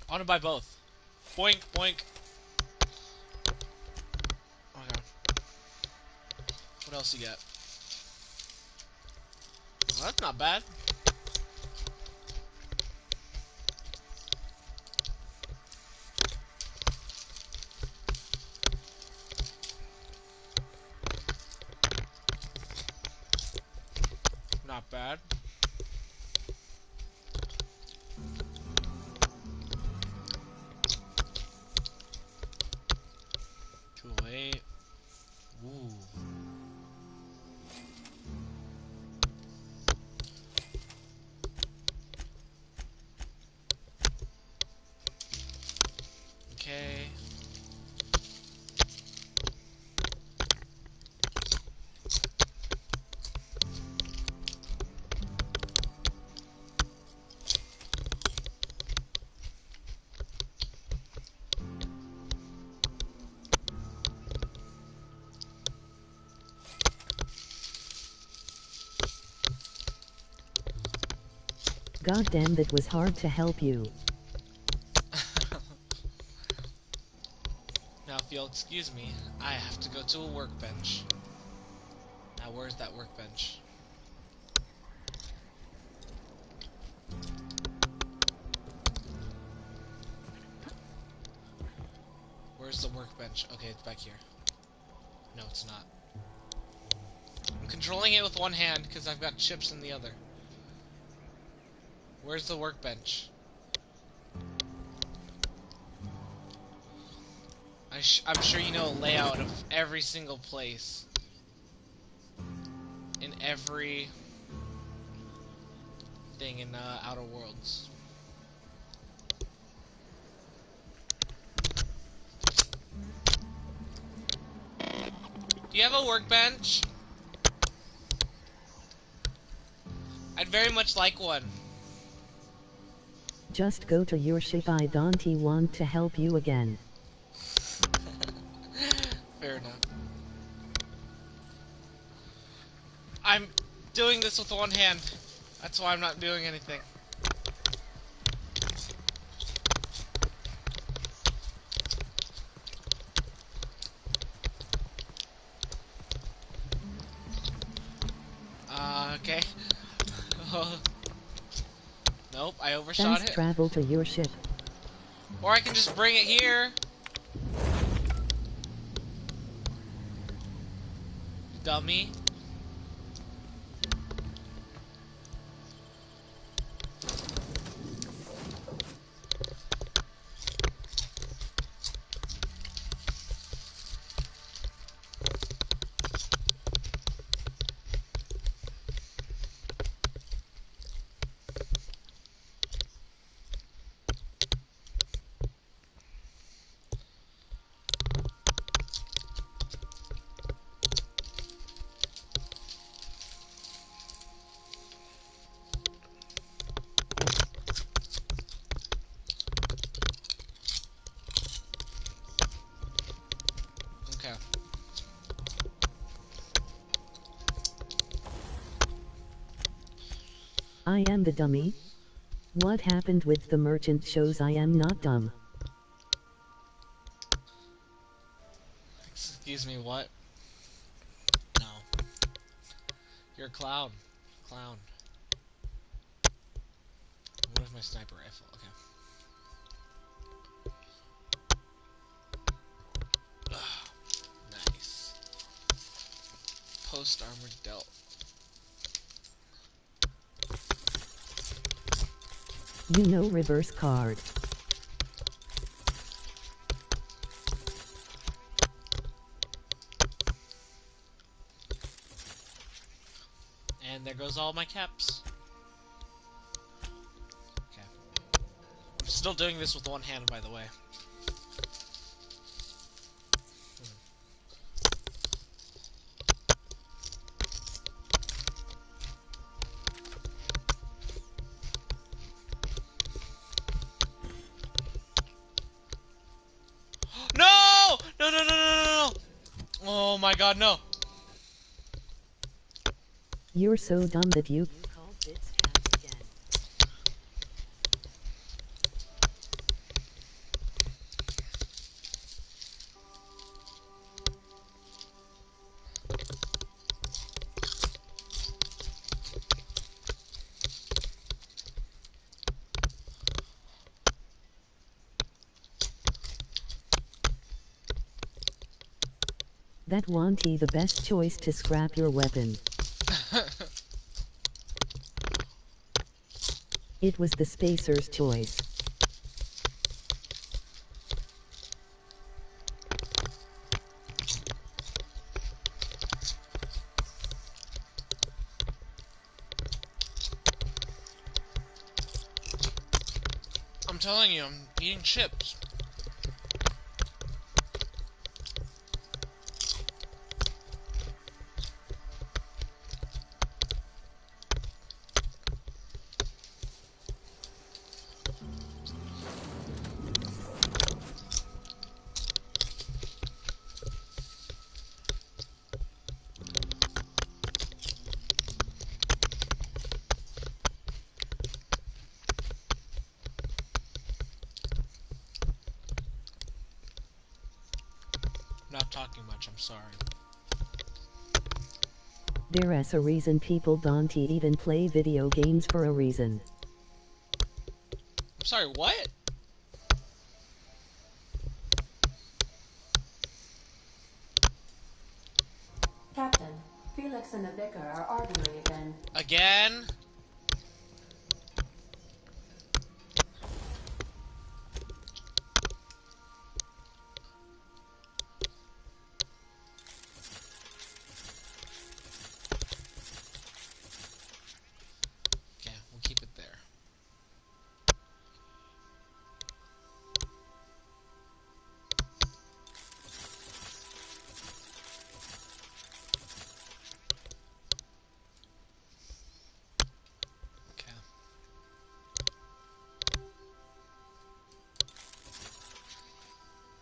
I want to buy both. Boink, boink. Okay. What else you got? Well, that's not bad. Not bad. Too late. Ooh. Okay. Goddamn, that was hard to help you. Now, if you'll excuse me, I have to go to a workbench. Now, where's that workbench? Where's the workbench? Okay, it's back here. No, it's not. I'm controlling it with one hand because I've got chips in the other. Where's the workbench? I'm sure you know a layout of every single place. In every thing in Outer Worlds. Do you have a workbench? I'd very much like one. Just go to your ship. I don't want to help you again. Fair enough. I'm doing this with one hand. That's why I'm not doing anything. Okay. Nope, I overshot Fast it. travel to your ship. Or I can just bring it here. Dummy. Okay. I am the dummy. What happened with the merchant shows I am not dumb. Excuse me, what? No. You're a clown. Clown. Where's my sniper rifle? Okay. Nice. Post armored delt. You know, reverse card. And there goes all my caps. Okay. I'm still doing this with one hand, by the way. No! No, no, no, no, no, no! Oh my god, no! You're so dumb that you called Bits Caps again. That Wanty the best choice to scrap your weapon. It was the Spacer's choice. I'm telling you, I'm eating chips. Not talking much, I'm sorry. There's a reason people don't even play video games for a reason. I'm sorry, what? Captain, Felix and the Vicar are arguing again. Again? Okay, we'll keep it there.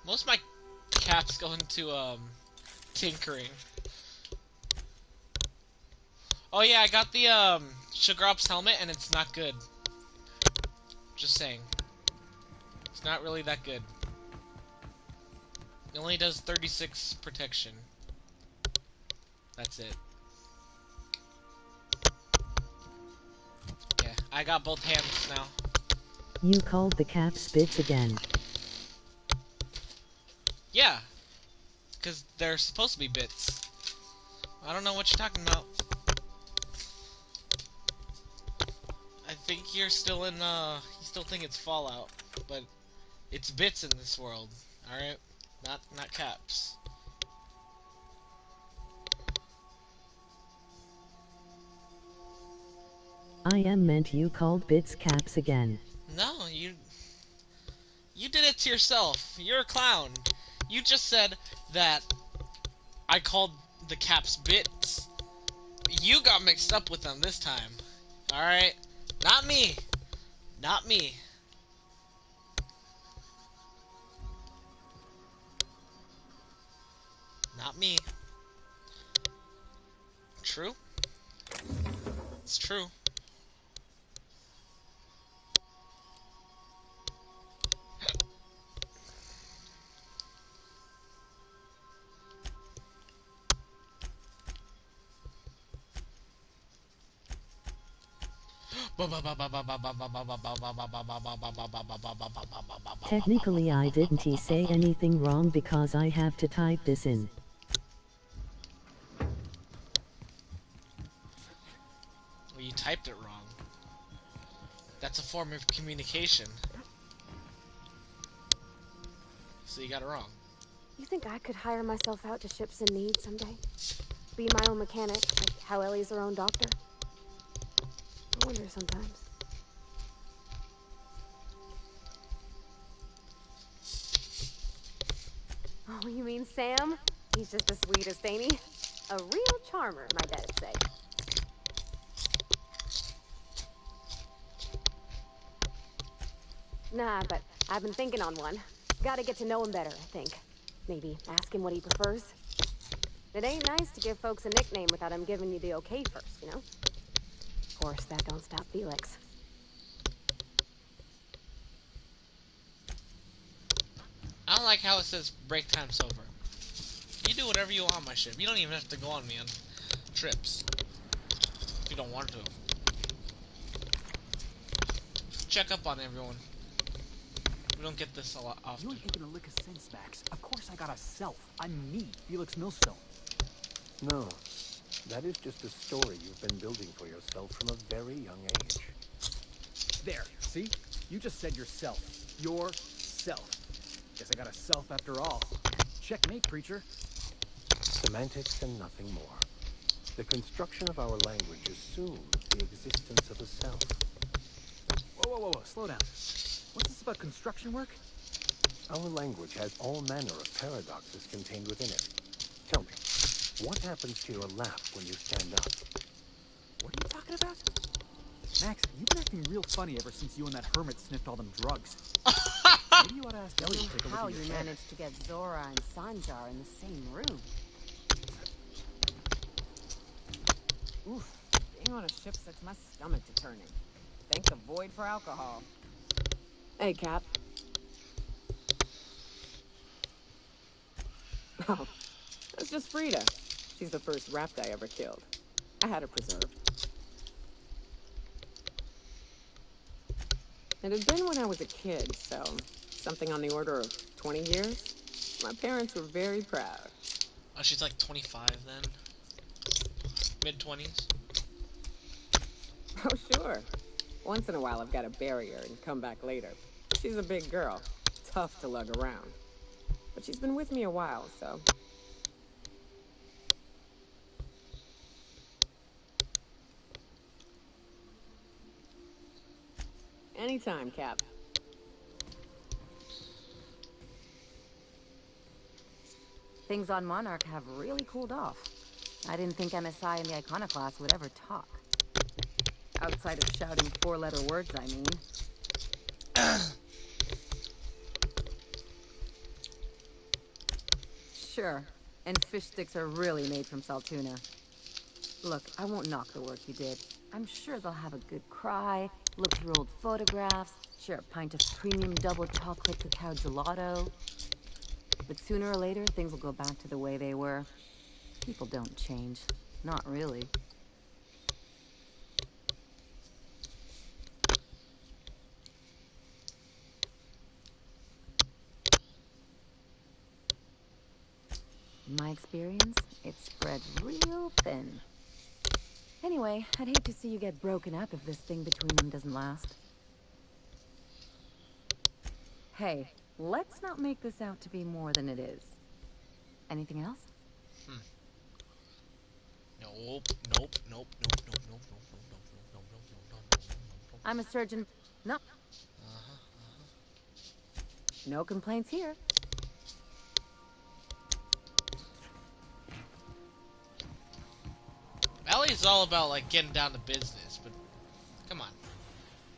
Most of my caps go into, tinkering. Oh yeah, I got the, Sugar Ops helmet, and it's not good. Just saying. It's not really that good. It only does 36 protection. That's it. Okay, I got both hands now. You called the Caps Bits again. Yeah, because they're supposed to be bits. I don't know what you're talking about. I think you're still in, you still think it's Fallout, but it's bits in this world, alright? Not caps. I meant you called Bits Caps again. No, you did it to yourself. You're a clown. You just said that I called the caps bits. You got mixed up with them this time. Alright? Not me. Not me. Not me. True? It's true. Technically I didn't say anything wrong because I have to type this in. Well, you typed it wrong. That's a form of communication. So you got it wrong. You think I could hire myself out to ships in need someday? Be my own mechanic, like how Ellie's her own doctor? I wonder sometimes. Oh, you mean Sam? He's just the sweetest, ain't he? A real charmer, my dad'd say. Nah, but I've been thinking on one. Gotta get to know him better, I think. Maybe ask him what he prefers. It ain't nice to give folks a nickname without him giving you the okay first, you know? Of course, that don't stop Felix. I don't like how it says break time's over. You do whatever you want on my ship. You don't even have to go on me on trips. If you don't want to. Check up on everyone. We don't get this a lot often. You ain't taking a lick of sense, Max. Of course I got a self. I'm me, Felix Millstone. No, that is just a story you've been building for yourself from a very young age. There, see? You just said yourself. Yourself. Guess I got a self after all. Checkmate, preacher. Semantics and nothing more. The construction of our language assumes the existence of a self. Whoa, slow down. What's this about construction work? Our language has all manner of paradoxes contained within it. Tell me, what happens to your lap when you stand up? What are you talking about? Max, you've been acting real funny ever since you and that hermit sniffed all them drugs. Maybe you ought to ask Ellie to take a look How at your you head. managed to get Zora and Sanjar in the same room. Oof, being on a ship sets my stomach to turning. Thank the void for alcohol. Hey, Cap. Oh, that's just Frida. She's the first rapt I ever killed. I had her preserved. It had been when I was a kid, so something on the order of 20 years. My parents were very proud. Oh, she's like 25 then? Mid-20s? Oh, sure. Once in a while I've got to bury her and come back later. She's a big girl. Tough to lug around. But she's been with me a while, so... Anytime, Cap. Things on Monarch have really cooled off. I didn't think MSI and the Iconoclast would ever talk. Outside of shouting four-letter words, I mean. Sure, and fish sticks are really made from Saltuna. Look, I won't knock the work you did. I'm sure they'll have a good cry, look through old photographs, share a pint of premium double chocolate cacao gelato. But sooner or later, things will go back to the way they were. People don't change. Not really. In my experience, it's spread real thin. Anyway, I'd hate to see you get broken up if this thing between them doesn't last. Hey, let's not make this out to be more than it is. Anything else? Nope. I'm a surgeon. No. No complaints here. Ellie's all about, like, getting down to business, but... Come on.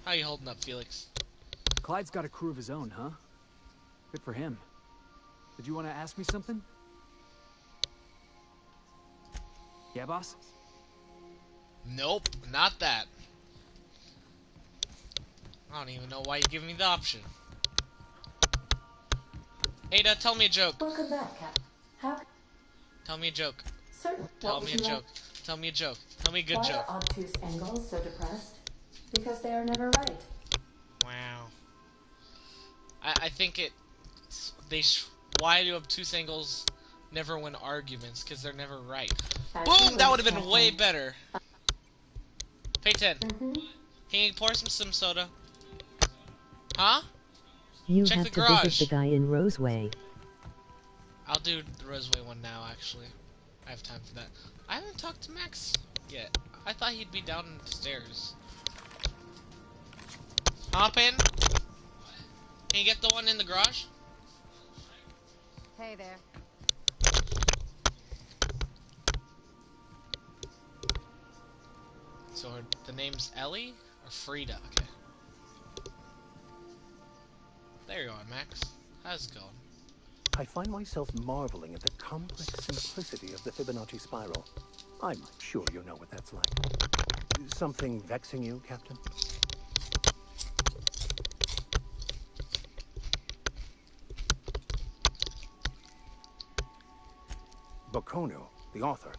How you holding up, Felix? Clyde's got a crew of his own, huh? Good for him. Did you want to ask me something? Yeah, boss? Nope, not that. I don't even know why you give me the option. Ada, tell me a joke. Welcome back, Cap. How? Tell me a joke. Certain. Tell me a joke. Tell me a joke. Tell me a good Why joke. are obtuse angles so depressed? Because they are never right. Wow. I think it... Why do obtuse angles never win arguments? Because they're never right. Boom! That would have been way better. Payton. Can you pour some soda? Huh? You Check have the to garage. visit the guy in Roseway. I'll do the Roseway one now, actually. I have time for that. I haven't talked to Max yet. I thought he'd be downstairs. Hop in. Can you get the one in the garage? Hey there. So the name's Ellie or Frida? Okay. There you are, Max. How's it going? I find myself marveling at the complex simplicity of the Fibonacci spiral. I'm sure you know what that's like. Something vexing you, Captain? Bocconi, the author,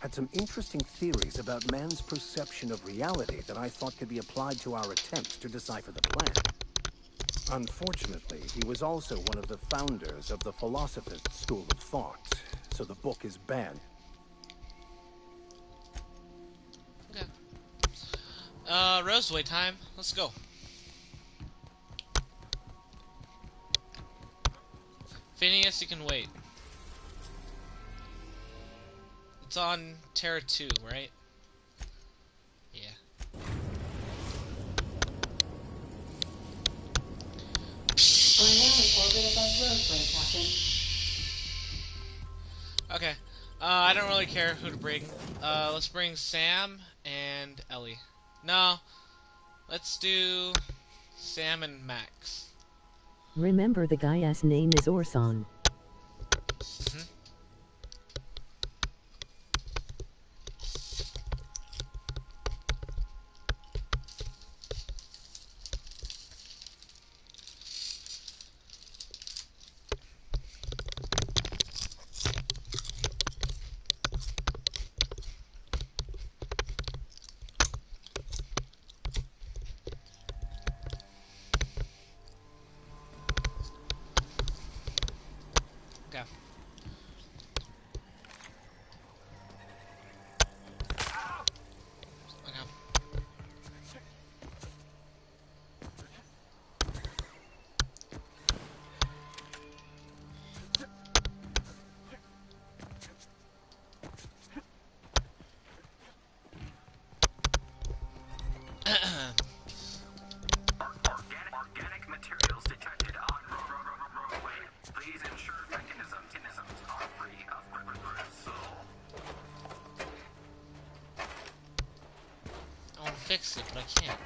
had some interesting theories about man's perception of reality that I thought could be applied to our attempts to decipher the plan. Unfortunately, he was also one of the founders of the Philosophist school of thought, so the book is banned. Okay. Roseway time. Let's go. Phineas, you can wait. It's on Terra 2, right? Yeah. We're now in orbit above Roseway, Captain. Okay. I don't really care who to bring. Let's bring Sam and Ellie. No. Let's do Sam and Max. Remember the guy's name is Orson. Okay. Organic materials detected on roadway. Please ensure mechanisms are free of bristle. I want to fix it, but I can't.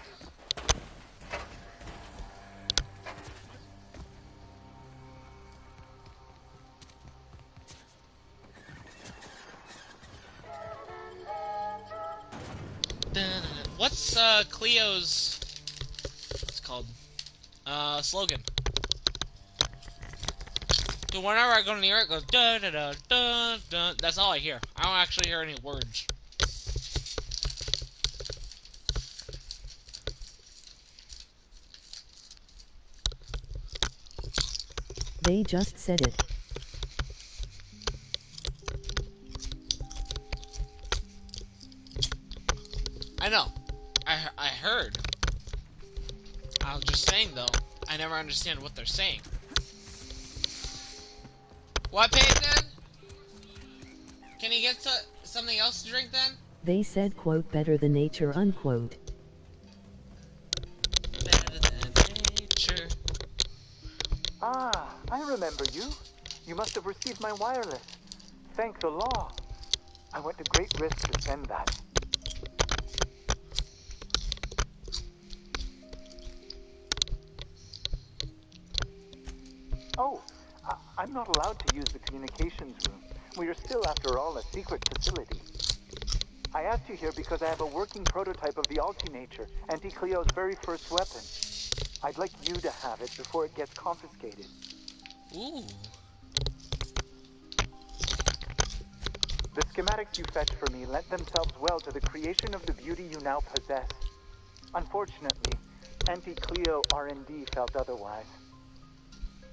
What's Cleo's what's it called? Slogan? So whenever I go to New York, it goes da da da da da. That's all I hear. I don't actually hear any words. They just said it. I know. I heard. I was just saying though, I never understand what they're saying. What, Peyton? Can you get something else to drink then? They said quote better than nature unquote. Better than nature. Ah, I remember you. You must have received my wireless. Thank the law. I went to great risk to send that. Oh, I'm not allowed to use the communications room. We are still, after all, a secret facility. I asked you here because I have a working prototype of the Altinature, Auntie Cleo's very first weapon. I'd like you to have it before it gets confiscated. Ooh. The schematics you fetched for me lent themselves well to the creation of the beauty you now possess. Unfortunately, Auntie Cleo R&D felt otherwise.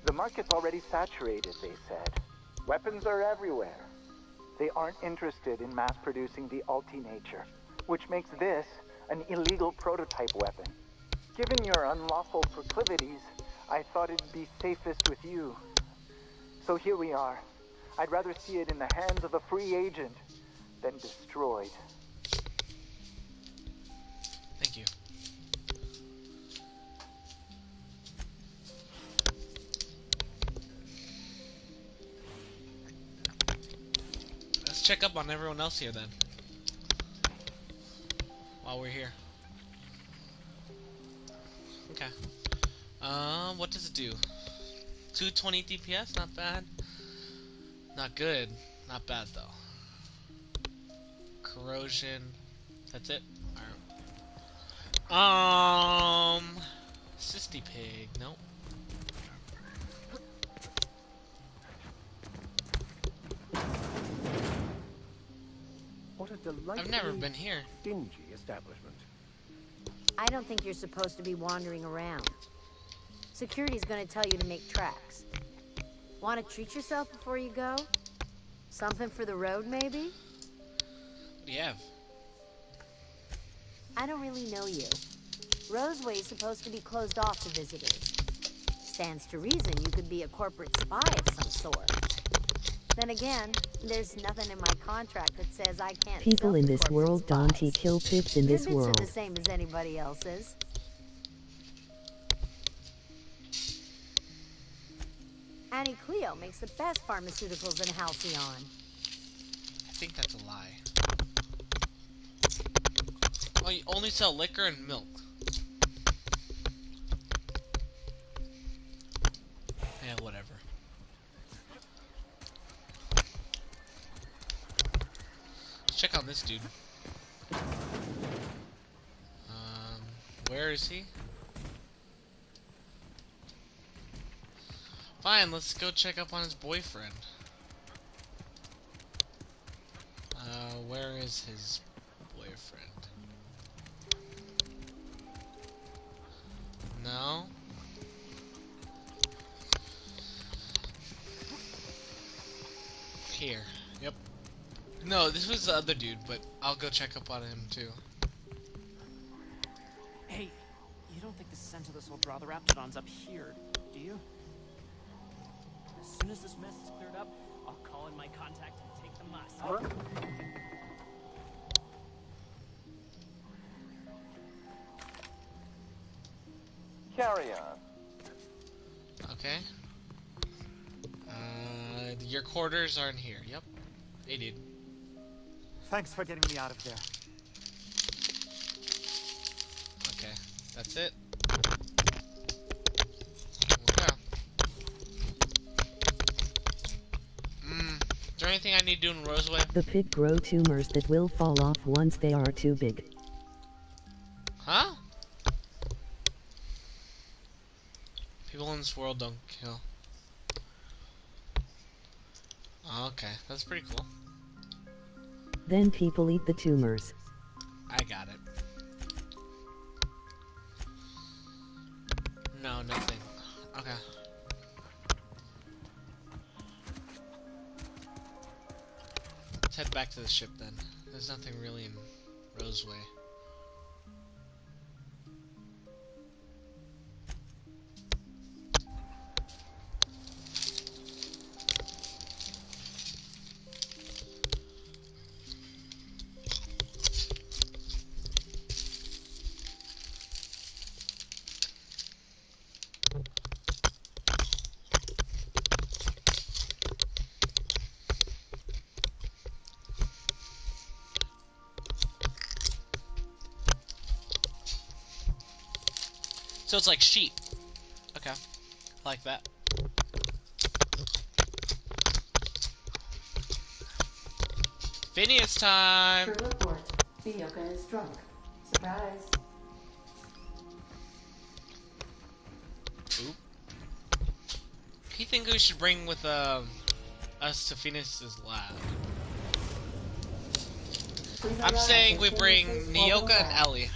The market's already saturated, they said. Weapons are everywhere. They aren't interested in mass-producing the Altinature, which makes this an illegal prototype weapon. Given your unlawful proclivities, I thought it'd be safest with you. So here we are. I'd rather see it in the hands of a free agent than destroyed. Thank you. check up on everyone else here then. While we're here. Okay. What does it do? 220 DPS? Not bad. Not good. Not bad though. Corrosion. That's it? Alright. Sisty Pig. Nope. What a delightfully I've never been here. dingy establishment. I don't think you're supposed to be wandering around. Security's gonna tell you to make tracks. Want to treat yourself before you go? Something for the road, maybe? What do you have? I don't really know you. Roseway's supposed to be closed off to visitors. Stands to reason you could be a corporate spy of some sort. Then again, there's nothing in my contract that says I can't People sell in to this corporate world don't spies. kill pigs in Your this bits are world. the same as anybody else's. Annie Cleo makes the best pharmaceuticals in Halcyon. I think that's a lie. Oh, you only sell liquor and milk. Yeah, whatever. Let's check out this dude. Where is he? Fine, let's go check up on his boyfriend. Where is his boyfriend? No? Here. Yep. No, this was the other dude, but I'll go check up on him too. Hey, you don't think the scent of this will draw the Raptidons up here, do you? As soon as this mess is cleared up, I'll call in my contact and take the must. Carry on. Okay. Your quarters aren't here. Yep. They did. Thanks for getting me out of there. Okay. That's it. Okay. Is there anything I need to do in Roseway? The pig grow tumors that will fall off once they are too big. Huh? People in this world don't kill. Okay, that's pretty cool. Then people eat the tumors. I got it. No, nothing. Okay. Let's head back to the ship then. There's nothing really in Roseway. So it's like sheep. Okay. I like that. Phineas time! Crew report. Nyoka is drunk. Surprise. Oop. Who you think we should bring with us to Phineas's lab? I'm saying we bring Nyoka and Ellie.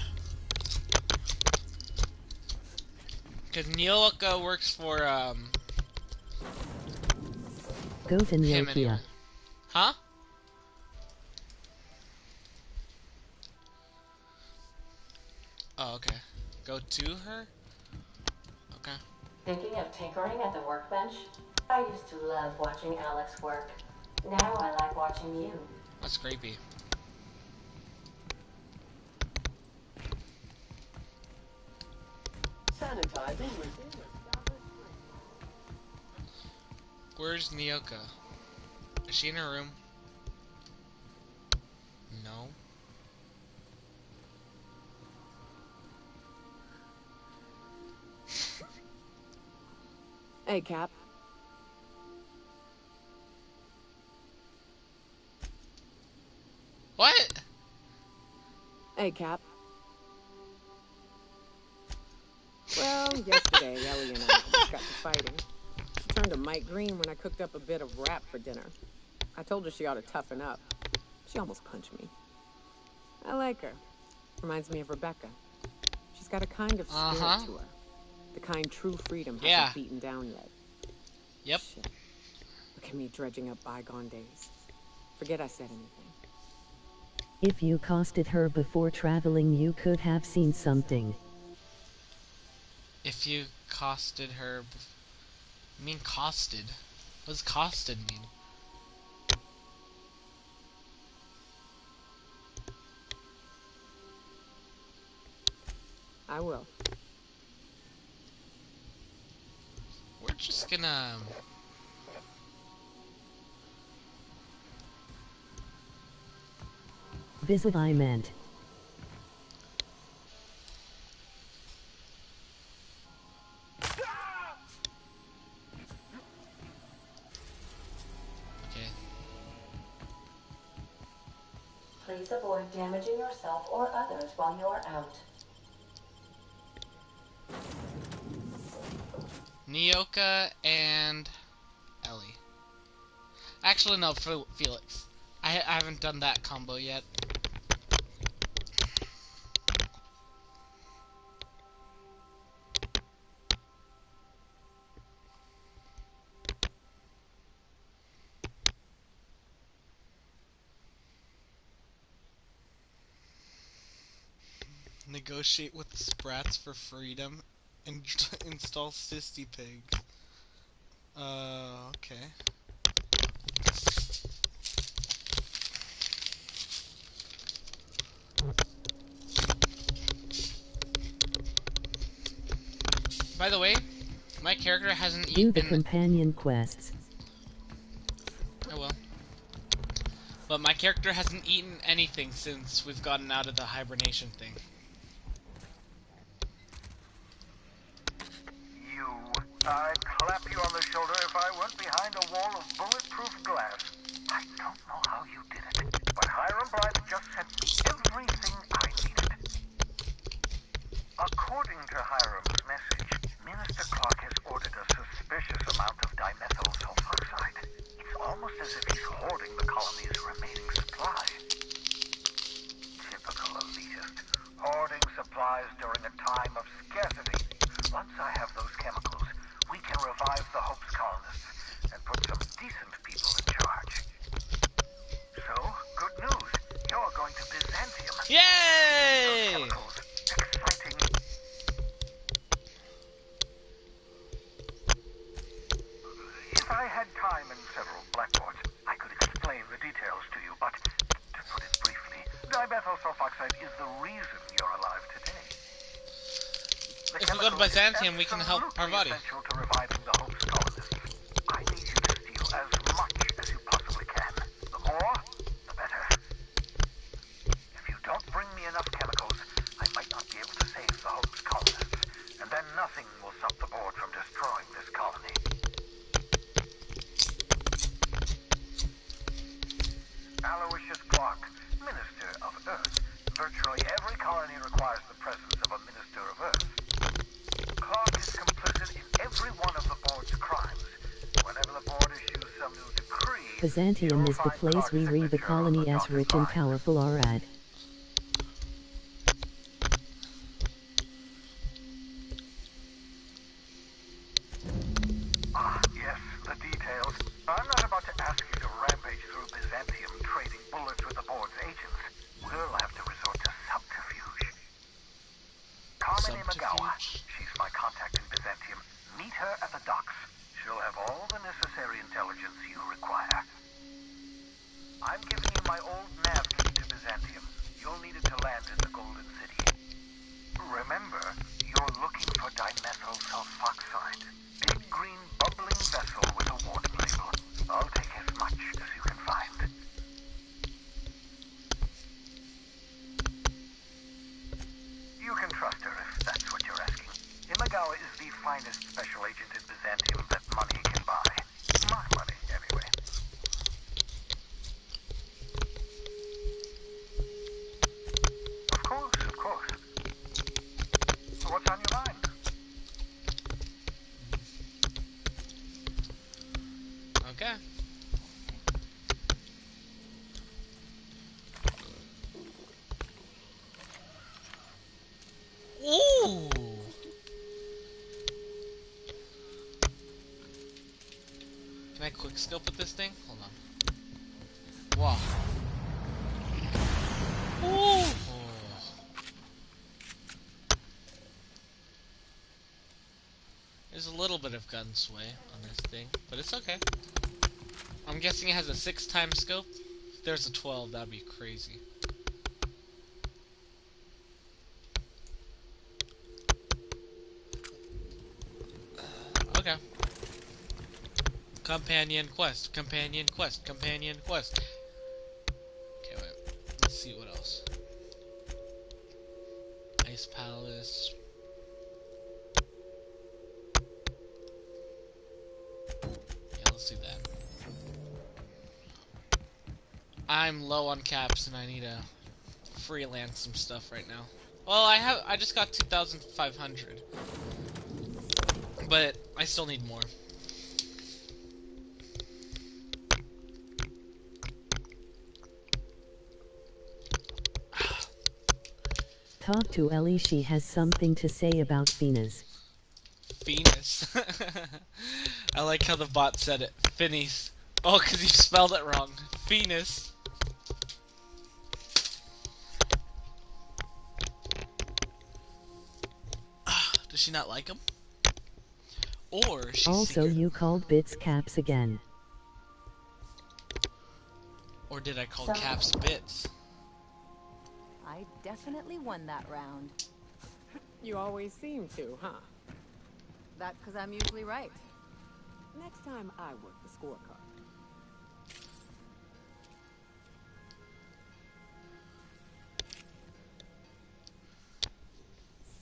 Because Nyoka works for, Go to him Nyokia. anyway. Huh? Oh, okay. Go to her? Okay. Thinking of tinkering at the workbench? I used to love watching Alex work. Now I like watching you. That's creepy. Sanitizing. Where's Nyoka? Is she in her room? Hey, Cap. What? Hey, Cap. Well, yesterday, Ellie and I almost got to fighting. She turned to Mike Green when I cooked up a bit of rap for dinner. I told her she ought to toughen up. She almost punched me. I like her. Reminds me of Rebecca. She's got a kind of spirit to her. The kind true freedom hasn't beaten down yet. Yep. Shit. Look at me dredging up bygone days. Forget I said anything. If you costed her before traveling, you could have seen something. If you costed her... I mean costed. What does costed mean? I will. We're just gonna... Visit I meant. Okay. Please avoid damaging yourself or others while you're out. Nyoka and Ellie. Actually, no, Felix. I haven't done that combo yet. Negotiate with the Sprats for freedom and install Sisty Pigs. Okay. By the way, my character hasn't Do eaten... the companion quests. Oh well. But my character hasn't eaten anything since we've gotten out of the hibernation thing. I'd clap you on the shoulder if I weren't behind a wall of bulletproof glass. I don't know how you did it, but Hiram Blythe just sent me everything I needed. According to Hiram's message, Minister Clark has ordered a suspicious amount of dimethyl sulfoxide. It's almost as if he's hoarding the colony's remaining supply. Typical elitist, hoarding supplies during a time of scarcity. Once I have those chemicals, we can revive the Hope's colonists and put some decent people in charge. So, good news. You're going to Byzantium. Yay! Exciting. If I had time and several blackboards, I could explain the details to you, but to put it briefly, dimethyl sulfoxide is the reason you're alive today. If we go to Byzantium, we can help Parvati. Essential to reviving the Hope's colonists. I need you to steal as much as you possibly can. The more, the better. If you don't bring me enough chemicals, I might not be able to save the Hope's colonists, and then nothing will stop the board from destroying this colony. Aloysius Clark, Minister of Earth. Virtually every colony requires the presence of a Minister of Earth. Clark is complicit in every one of the board's crimes. Whenever the board issues some new decree, Byzantium is the place we read the colony as rich and powerful are at. Yes, the details. I'm not about to ask you to rampage through Byzantium trading bullets with the board's agents. We'll have to resort to subterfuge. Kamine Magawa. She's my contact in Byzantium. Meet her at the docks. She'll have all the necessary intelligence you require. I'm giving you my old nav key to Byzantium. You'll need it to land in the Golden City. Remember, you're looking for dimethyl sulfoxide. Big green bubbling vessel with a warning label. I'll take as much as you can find. You can trust her if that's what you're asking. Imagawa is the finest special agent in Byzantium that quick scope with this thing? Hold on. Wow. Ooh. Oh. There's a little bit of gun sway on this thing, but it's okay. I'm guessing it has a 6x scope. If there's a 12, that'd be crazy. Okay. Companion quest, companion quest, companion quest. Okay, wait. Let's see what else. Ice Palace. Yeah, let's do that. I'm low on caps and I need to freelance some stuff right now. Well, I just got 2,500. But I still need more. Talk to Ellie, she has something to say about Venus. Venus. I like how the bot said it. Finis. Oh, because you spelled it wrong. Venus. Does she not like him? Or she's also secret. You called bits caps again. Or did I call caps bits? I definitely won that round. You always seem to, huh? That's because I'm usually right. Next time I work the scorecard.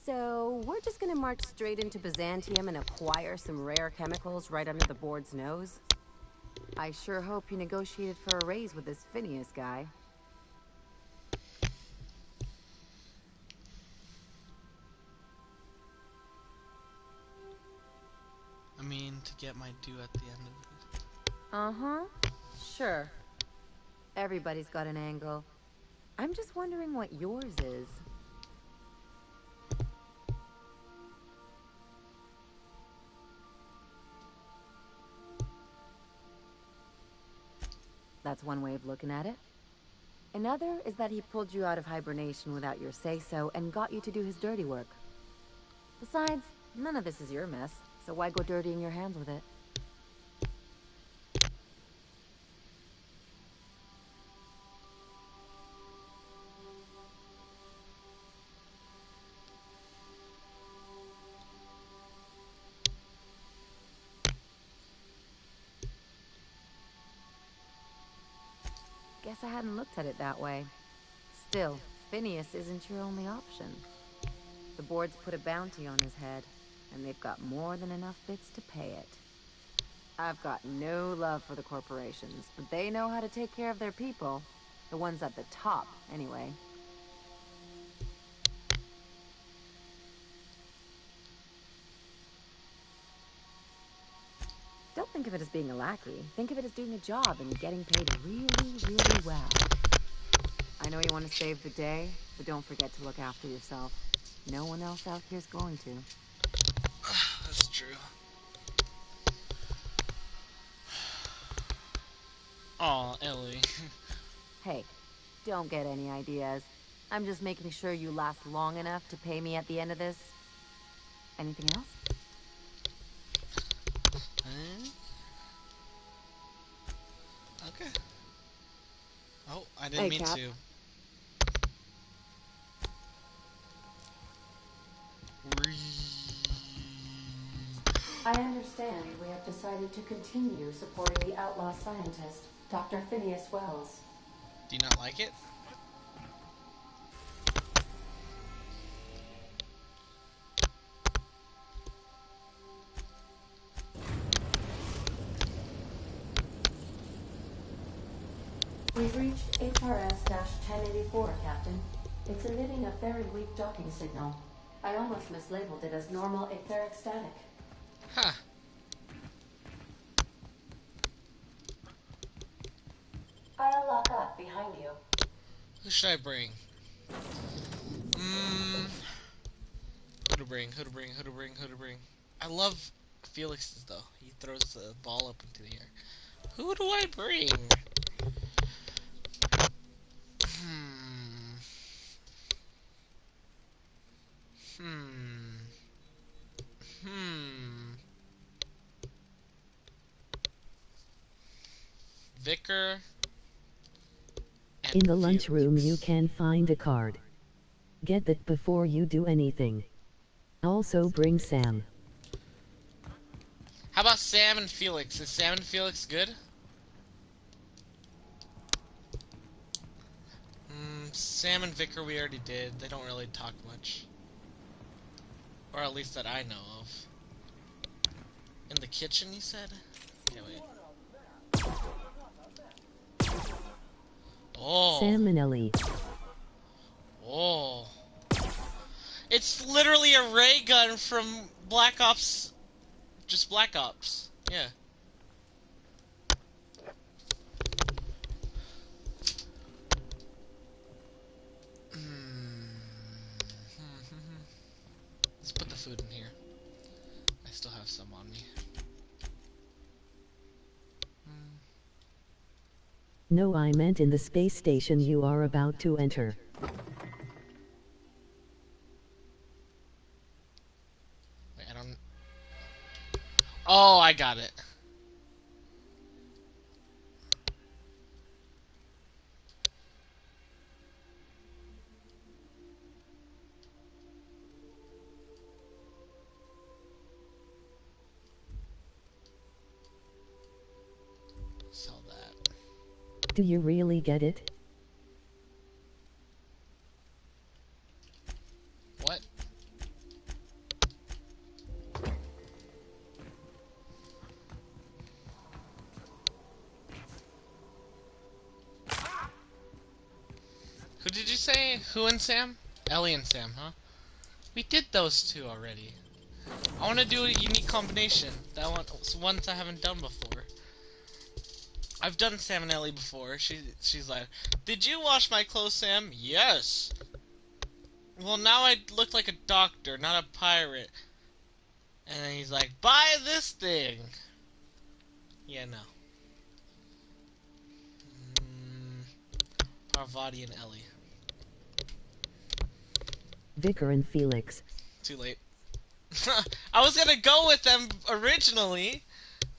So, we're just gonna march straight into Byzantium and acquire some rare chemicals right under the board's nose? I sure hope you negotiated for a raise with this Phineas guy. I mean, to get my due at the end of it. Uh-huh. Sure. Everybody's got an angle. I'm just wondering what yours is. That's one way of looking at it. Another is that he pulled you out of hibernation without your say-so and got you to do his dirty work. Besides, none of this is your mess, so why go dirtying your hands with it? Guess I hadn't looked at it that way. Still, Phineas isn't your only option. The board's put a bounty on his head, and they've got more than enough bits to pay it. I've got no love for the corporations, but they know how to take care of their people. The ones at the top, anyway. Don't think of it as being a lackey. Think of it as doing a job and getting paid really, really well. I know you want to save the day, but don't forget to look after yourself. No one else out here's going to. That's true. Aw, Ellie. Hey, don't get any ideas. I'm just making sure you last long enough to pay me at the end of this. Anything else? Okay. Oh, I didn't mean Cap. to. I understand we have decided to continue supporting the outlaw scientist, Dr. Phineas Wells. Do you not like it? We've reached HRS-1084, Captain. It's emitting a very weak docking signal. I almost mislabeled it as normal etheric static. Huh. I'll lock up behind you. Who should I bring? Who to bring? Who to bring? Who to bring? Who to bring? I love Felix's though. He throws the ball up into the air. Who do I bring? Vicar. In the lunchroom you can find a card. Get that before you do anything. Also bring Sam. How about Sam and Felix? Is Sam and Felix good? Sam and Vicar we already did. They don't really talk much. Or at least that I know of. In the kitchen, you said? Yeah, wait. Oh. Sam and Ellie. Oh. It's literally a ray gun from Black Ops. Just Black Ops. Yeah. Let's put the food in here. I still have some on me. No, I meant in the space station you are about to enter. Wait, I don't... Oh, I got it. Sell that. Do you really get it? What? Who did you say? Who and Sam? Ellie and Sam, huh? We did those two already. I want to do a unique combination. That ones I haven't done before. I've done Sam and Ellie before. She's like, "Did you wash my clothes, Sam?" "Yes." "Well, now I look like a doctor, not a pirate." And then he's like, "Buy this thing." Yeah, no. Parvati and Ellie. Vicar and Felix. Too late. I was gonna go with them originally,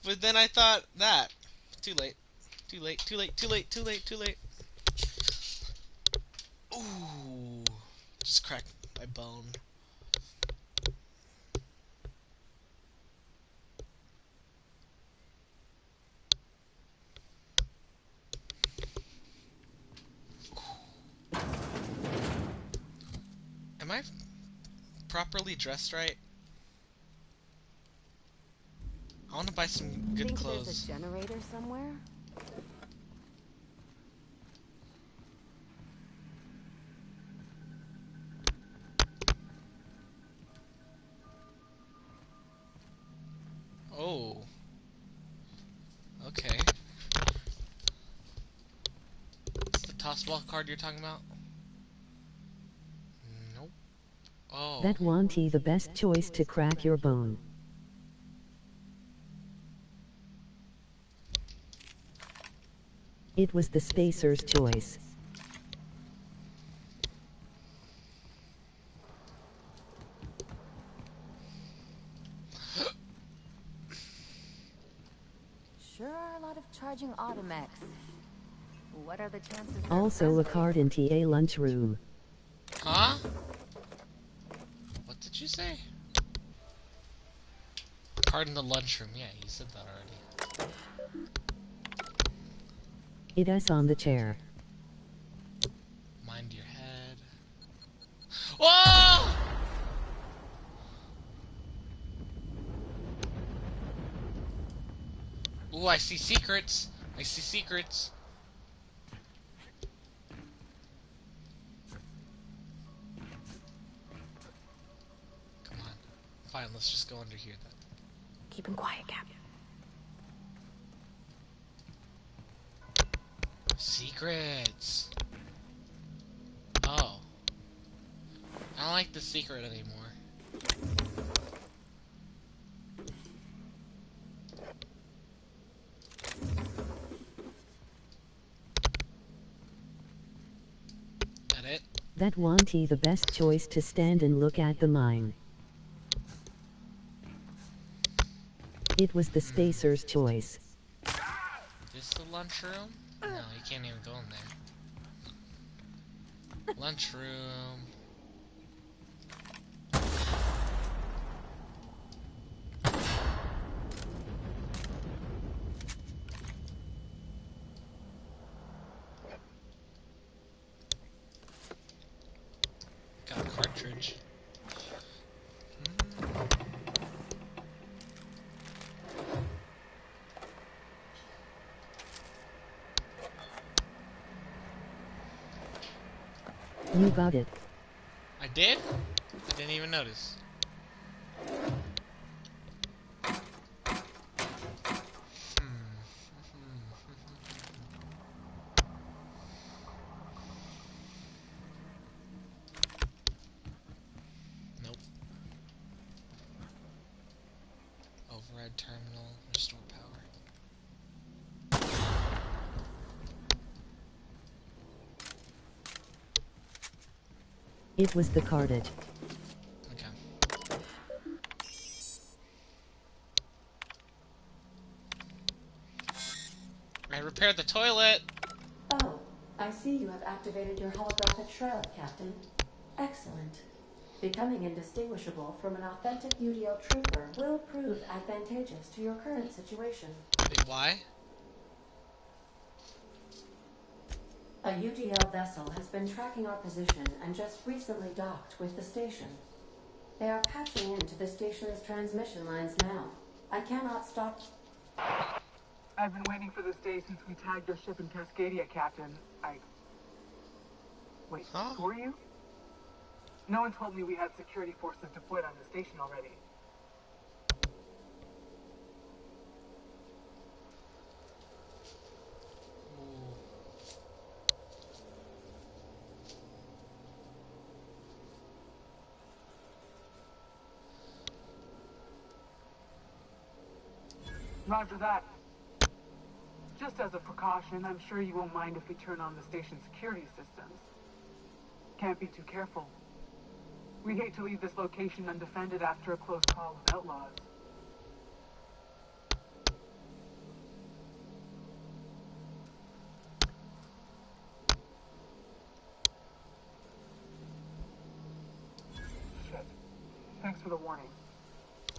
but then I thought that. Too late. Too late, too late, too late, too late, too late. Ooh. Just cracked my bone. Am I properly dressed right? I want to buy some good clothes. There's a generator somewhere? Oh. Okay. Is the tossball card you're talking about? Nope. Oh. That wanty the best choice to crack your bone. It was the spacer's choice. Sure are a lot of charging automechs. What are the chances? Also a card in TA lunchroom. Huh? What did you say? Card in the lunchroom. Yeah, you said that already. It is on the chair. Mind your head. Whoa! Ooh, I see secrets. I see secrets. Come on. Fine, let's just go under here then. Keep him quiet, Cap. Secrets. Oh. I don't like the secret anymore. it. That wanty the best choice to stand and look at the mine. It was the Spacer's choice. This the lunchroom? No, you can't even go in there. Lunchroom. Got a cartridge. You got it. I did? I didn't even notice. Nope. Override terminal, restore power. It was the cartage. Okay. I repaired the toilet. Oh, I see you have activated your holographic shroud, Captain. Excellent. Becoming indistinguishable from an authentic UDL trooper will prove advantageous to your current situation. Wait, why? A UDL vessel has been tracking our position and just recently docked with the station. They are patching into the station's transmission lines now. I cannot stop. I've been waiting for this day since we tagged your ship in Cascadia, Captain. Wait, who are you? No one told me we had security forces deployed on the station already. Roger that. Just as a precaution, I'm sure you won't mind if we turn on the station's security systems. Can't be too careful. We hate to leave this location undefended after a close call with outlaws. Shit. Thanks for the warning.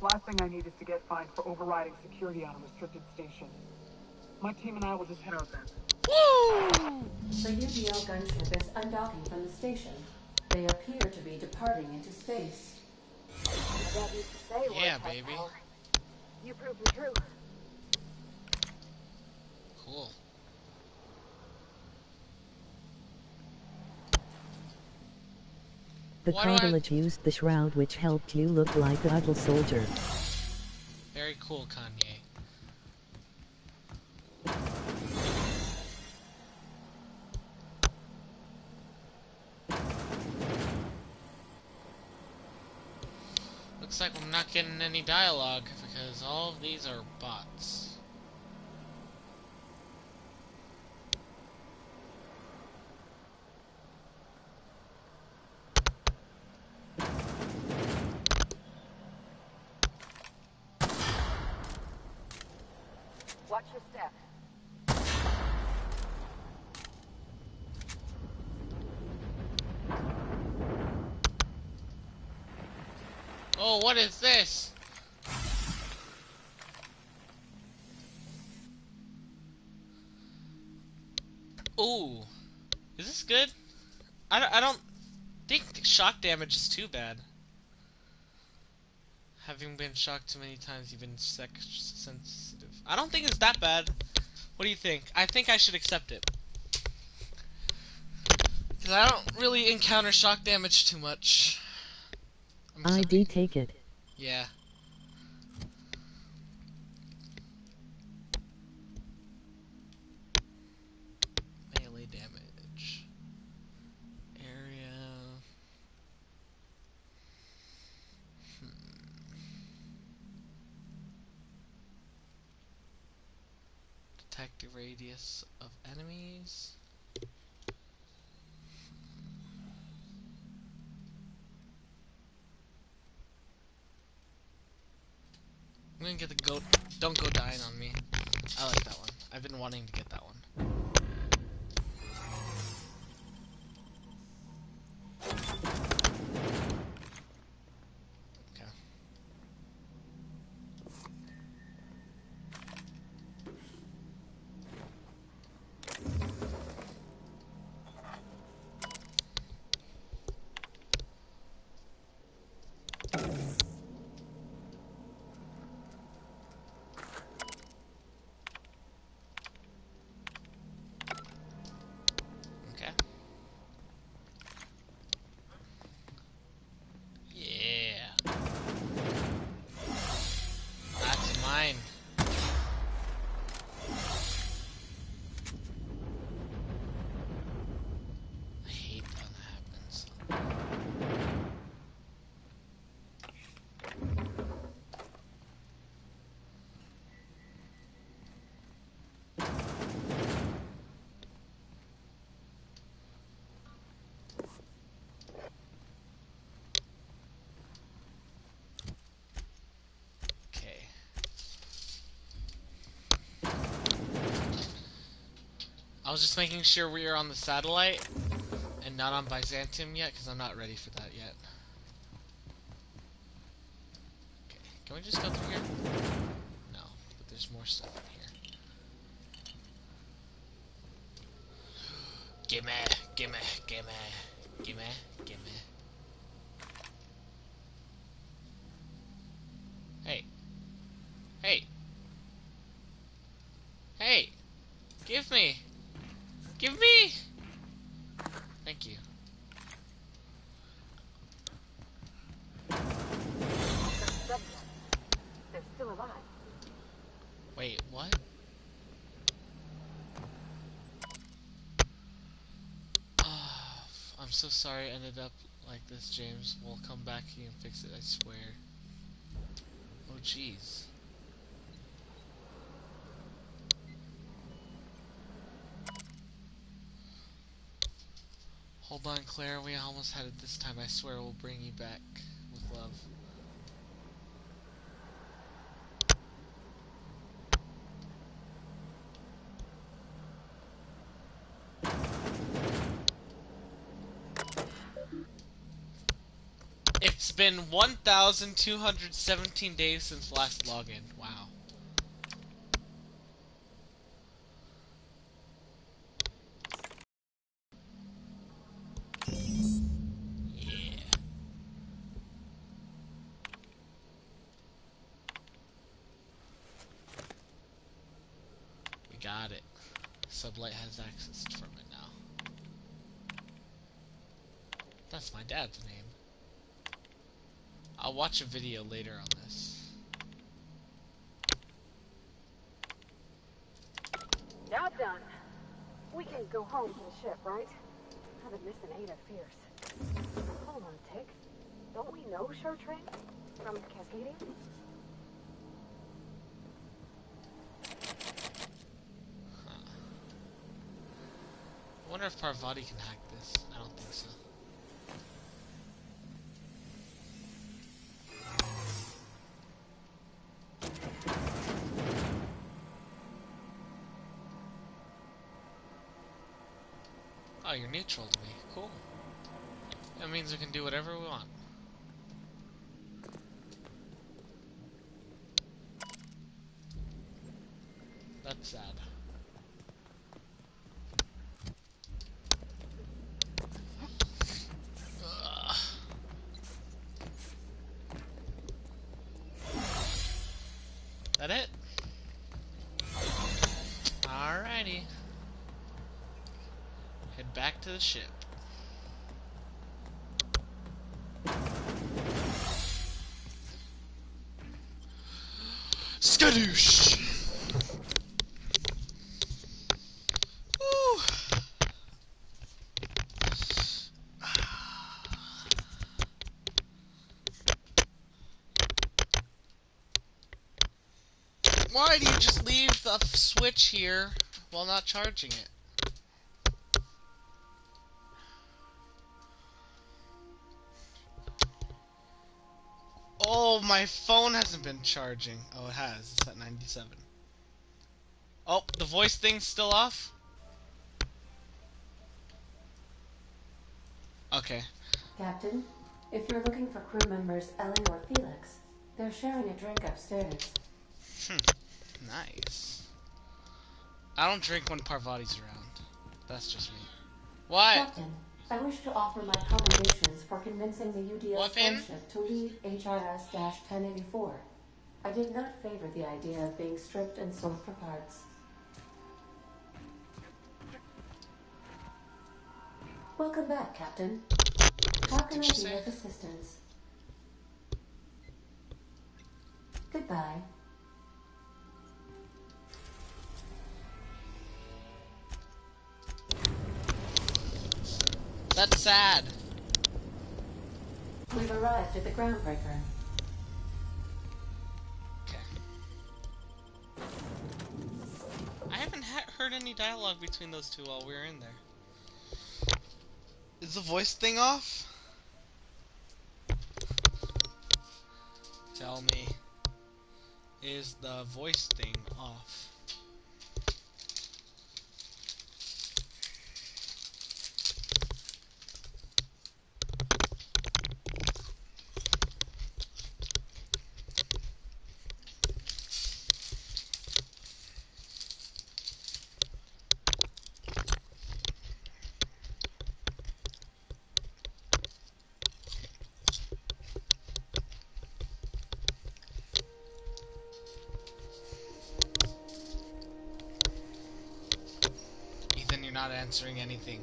Last thing I need is to get fined for overriding security on a restricted station. My team and I will just head out then. Woo! The UDL gunship is undocking from the station. They appear to be departing into space. Yeah, baby. You proved me true. Cool. The cartilage used the shroud which helped you look like a rebel soldier. Very cool, Kanye. Looks like I'm not getting any dialogue because all of these are bots. Watch your step. Oh, what is this? Ooh. Is this good? I don't think shock damage is too bad. Having been shocked too many times, you've been sensitive. I don't think it's that bad. What do you think? I think I should accept it. Because I don't really encounter shock damage too much. ID take it. Yeah. Melee damage. Area. Detect the radius of enemies. I'm gonna get the goat. Don't go dying on me. I like that one. I've been wanting to get that one. Okay. Okay. Yeah. That's mine. I hate when that happens. Okay. I was just making sure we are on the satellite and not on Byzantium yet, because I'm not ready for that yet. Okay, can we just go through here? No, but there's more stuff in here. Gimme, gimme, gimme, gimme, gimme. Hey. Hey. Hey! Give me! Give me! Thank you. They're still alive. Wait, what? Oh, I'm so sorry I ended up like this, James. We'll come back here and fix it, I swear. Oh, jeez. Hold on, Claire. We almost had it this time. I swear we'll bring you back with love. It's been 1,217 days since last login. Wow. Yeah. We got it. Sublight has access from it now. That's my dad's name. I'll watch a video later on this. Job done. We can go home to the ship, right? I've been missing Ada fierce. Hold on, Tick. Don't we know Shertrain from Cascadia? I wonder if Parvati can hack this. I don't think so. Oh, you're neutral to me. Cool. That means we can do whatever we want. That's sad. Ugh. That it? Alrighty. Head back to the ship. Skadoosh! Woo! Why do you just leave the switch here while not charging it? Oh, my phone hasn't been charging. Oh, it has. It's at 97. Oh, the voice thing's still off? Okay. Captain, if you're looking for crew members Ellie or Felix, they're sharing a drink upstairs. Nice. I don't drink when Parvati's around. That's just me. What? Captain, I wish to offer my commendations for convincing the UDL starship to leave HRS-1084. I did not favor the idea of being stripped and sold for parts. Welcome back, Captain. How can I be of assistance? Goodbye. That's sad. We've arrived at the groundbreaker. I haven't heard any dialogue between those two while we were in there. Is the voice thing off? Tell me. Is the voice thing off? Not answering anything.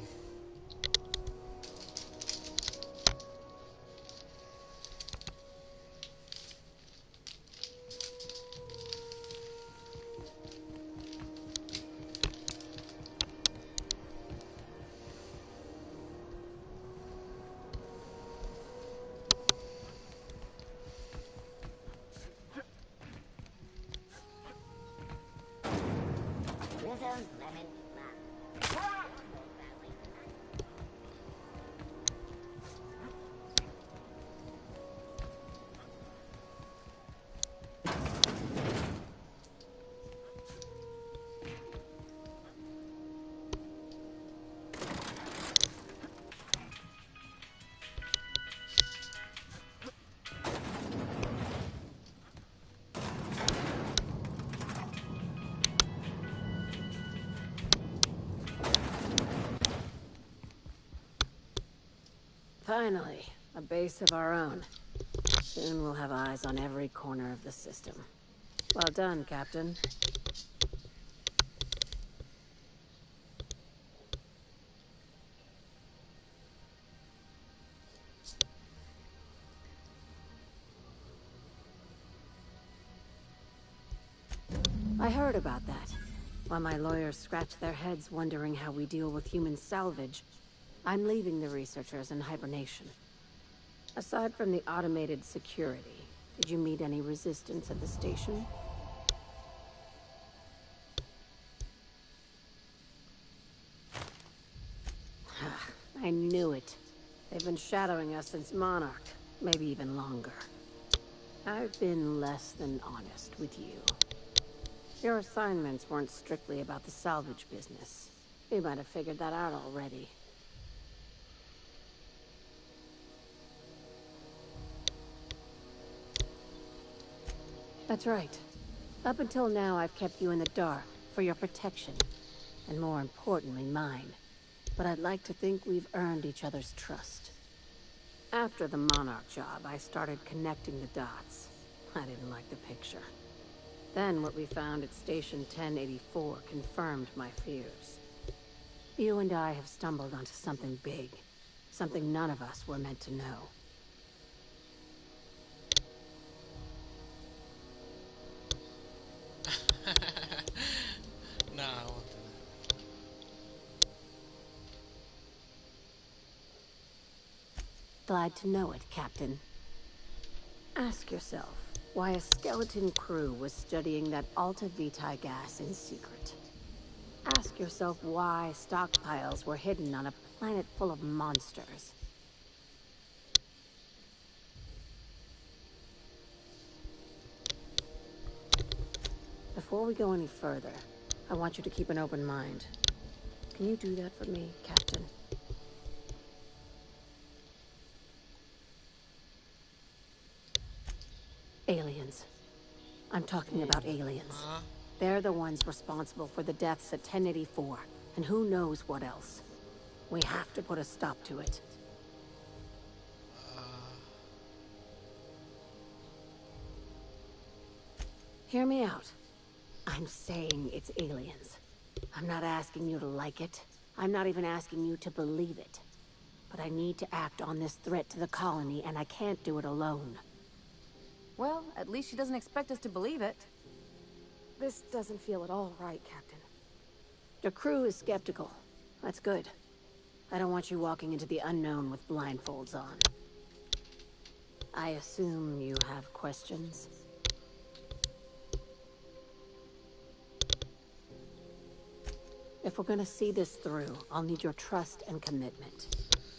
Finally, a base of our own. Soon we'll have eyes on every corner of the system. Well done, Captain. I heard about that. While my lawyers scratch their heads wondering how we deal with human salvage, I'm leaving the researchers in hibernation. Aside from the automated security, did you meet any resistance at the station? I knew it. They've been shadowing us since Monarch, maybe even longer. I've been less than honest with you. Your assignments weren't strictly about the salvage business. You might have figured that out already. That's right. Up until now, I've kept you in the dark for your protection, and more importantly, mine. But I'd like to think we've earned each other's trust. After the Monarch job, I started connecting the dots. I didn't like the picture. Then what we found at Station 1084 confirmed my fears. You and I have stumbled onto something big. Something none of us were meant to know. Nah, I won't do that. Glad to know it, Captain. Ask yourself why a skeleton crew was studying that Alta Vitae gas in secret. Ask yourself why stockpiles were hidden on a planet full of monsters. Before we go any further, I want you to keep an open mind. Can you do that for me, Captain? Aliens. I'm talking about aliens. They're the ones responsible for the deaths at 1084, and who knows what else. We have to put a stop to it. Hear me out. I'm saying it's aliens. I'm not asking you to like it. I'm not even asking you to believe it. But I need to act on this threat to the colony, and I can't do it alone. Well, at least she doesn't expect us to believe it. This doesn't feel at all right, Captain. The crew is skeptical. That's good. I don't want you walking into the unknown with blindfolds on. I assume you have questions? If we're gonna see this through, I'll need your trust and commitment.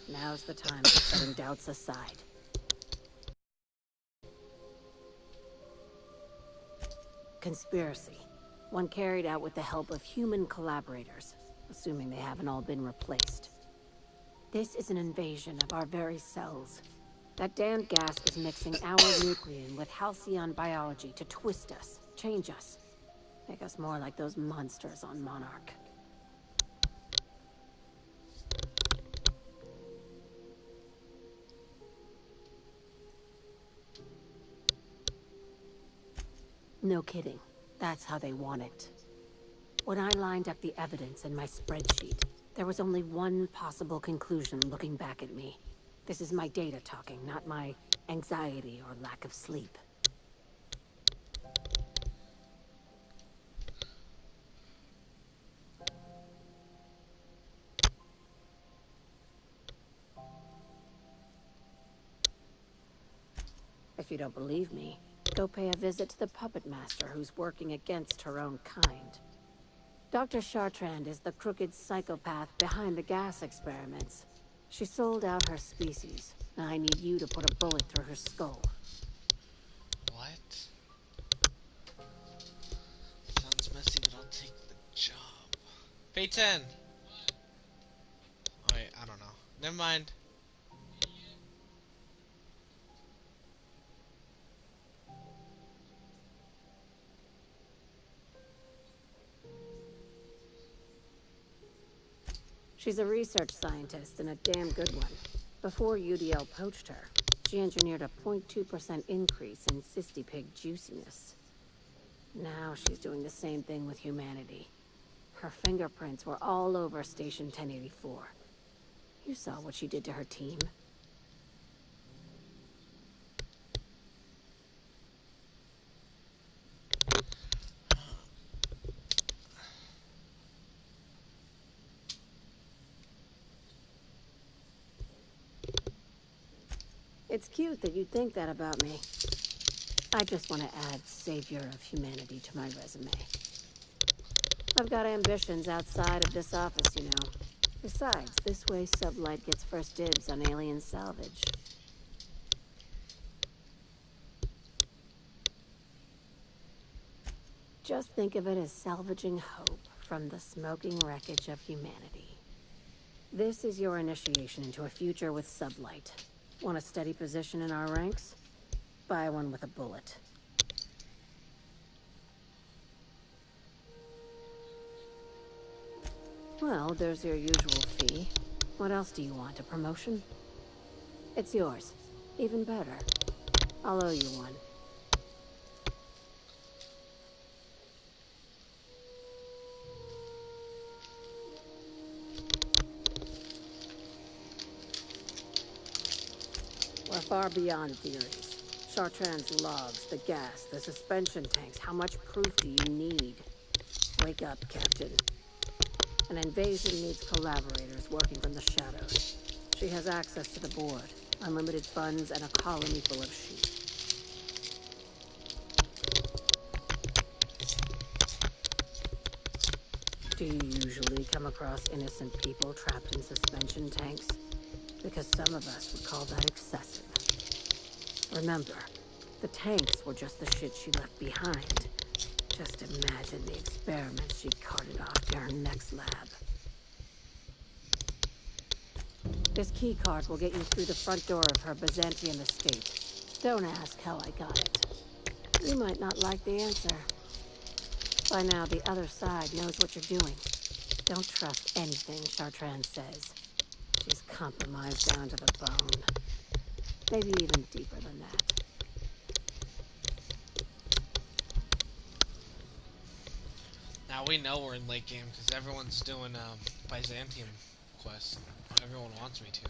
Now's the time for setting doubts aside. Conspiracy. One carried out with the help of human collaborators, assuming they haven't all been replaced. This is an invasion of our very cells. That damned gas is mixing our nuclein with halcyon biology to twist us, change us, make us more like those monsters on Monarch. No kidding. That's how they want it. When I lined up the evidence in my spreadsheet, there was only one possible conclusion looking back at me. This is my data talking, not my anxiety or lack of sleep. If you don't believe me, go pay a visit to the puppet master who's working against her own kind. Dr. Chartrand is the crooked psychopath behind the gas experiments. She sold out her species. Now I need you to put a bullet through her skull. What? Sounds messy, but I'll take the job. Pay 10! Oh, wait, I don't know. Never mind. She's a research scientist and a damn good one. Before UDL poached her, she engineered a 0.2% increase in cystipig juiciness. Now she's doing the same thing with humanity. Her fingerprints were all over Station 1084. You saw what she did to her team. It's cute that you think that about me. I just want to add Savior of Humanity to my resume. I've got ambitions outside of this office, you know. Besides, this way Sublight gets first dibs on alien salvage. Just think of it as salvaging hope from the smoking wreckage of humanity. This is your initiation into a future with Sublight. Want a steady position in our ranks? Buy one with a bullet. Well, there's your usual fee. What else do you want? A promotion? It's yours. Even better. I'll owe you one. We're far beyond theories. Chartrand's logs, the gas, the suspension tanks. How much proof do you need? Wake up, Captain. An invasion needs collaborators working from the shadows. She has access to the board, unlimited funds, and a colony full of sheep. Do you usually come across innocent people trapped in suspension tanks? Because some of us would call that excessive. Remember, the tanks were just the shit she left behind. Just imagine the experiments she carted off to her next lab. This key card will get you through the front door of her Byzantium estate. Don't ask how I got it. You might not like the answer. By now, the other side knows what you're doing. Don't trust anything Chartrand says. She's compromised down to the bone. Maybe even deeper than that. Now we know we're in late game because everyone's doing Byzantium quests. Everyone wants me to.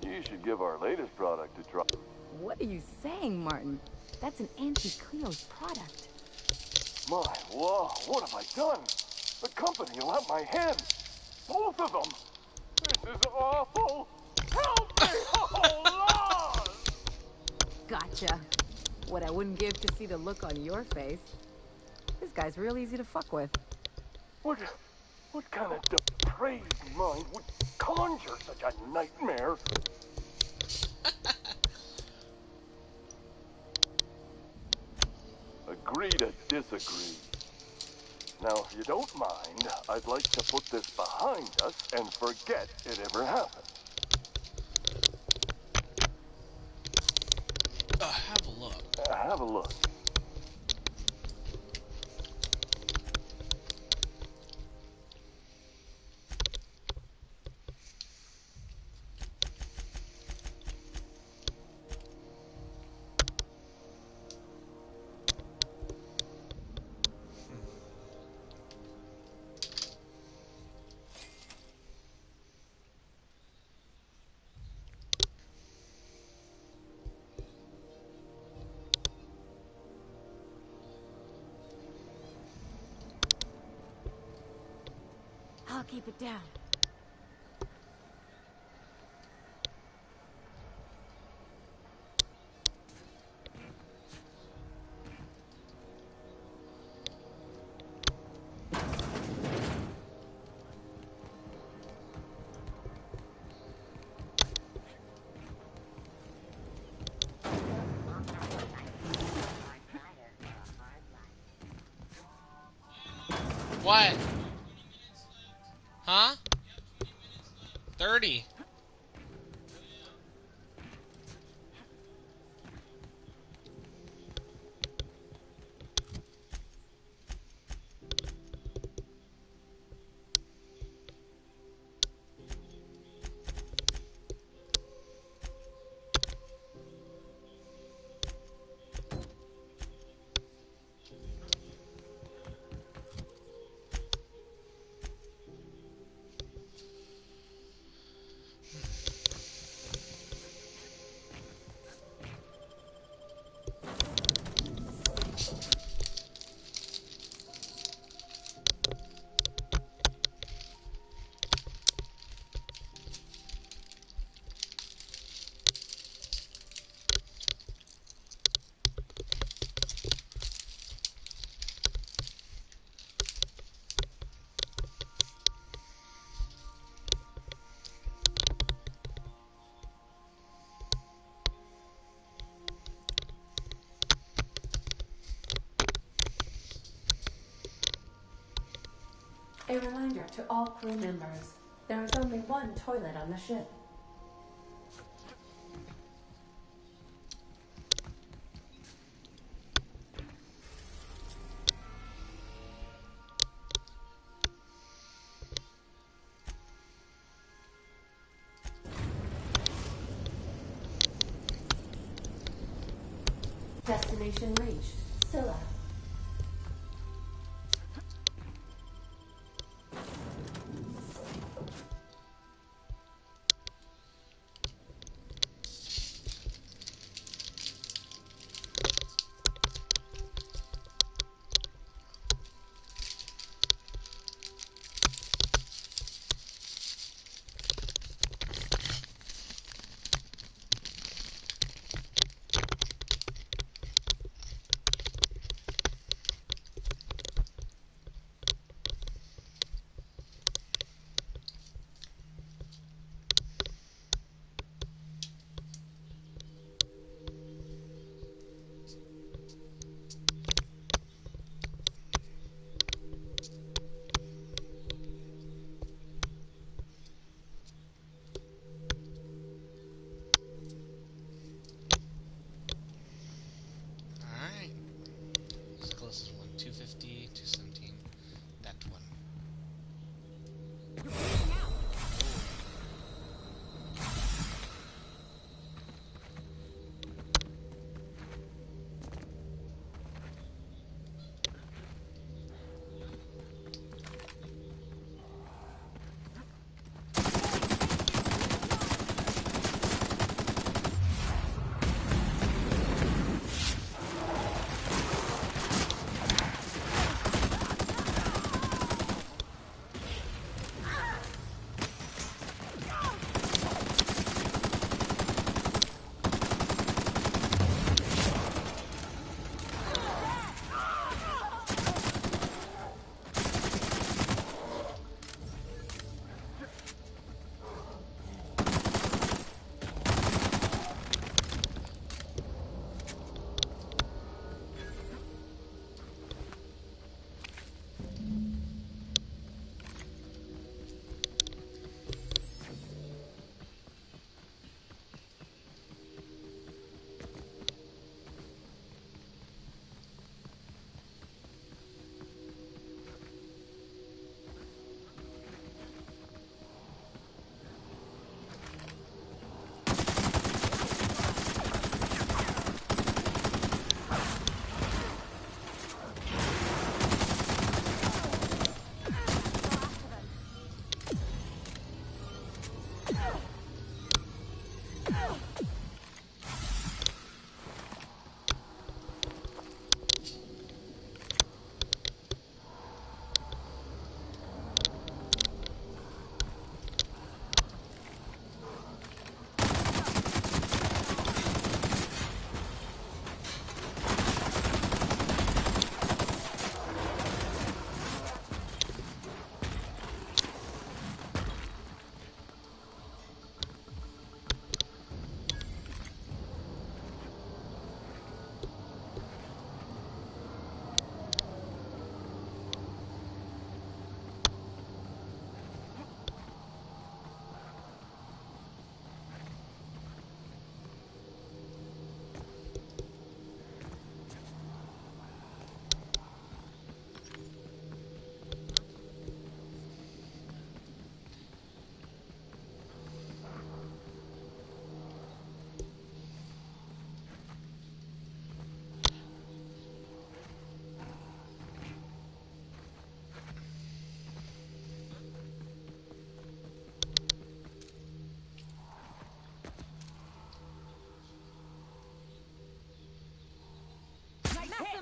You should give our latest product a try. What are you saying, Martin? That's an Auntie Cleo's product. My law, what have I done? The company will have my head. Both of them. This is awful. Help me, oh Lord! Gotcha. What I wouldn't give to see the look on your face. This guy's real easy to fuck with. What kind of depraved mind would conjure such a nightmare? Agree to disagree. Now, if you don't mind, I'd like to put this behind us and forget it ever happened. Have a look. Have a look. I'll keep it down. What? Huh? 30. A reminder to all crew members, there is only one toilet on the ship. Destination reached. Scylla.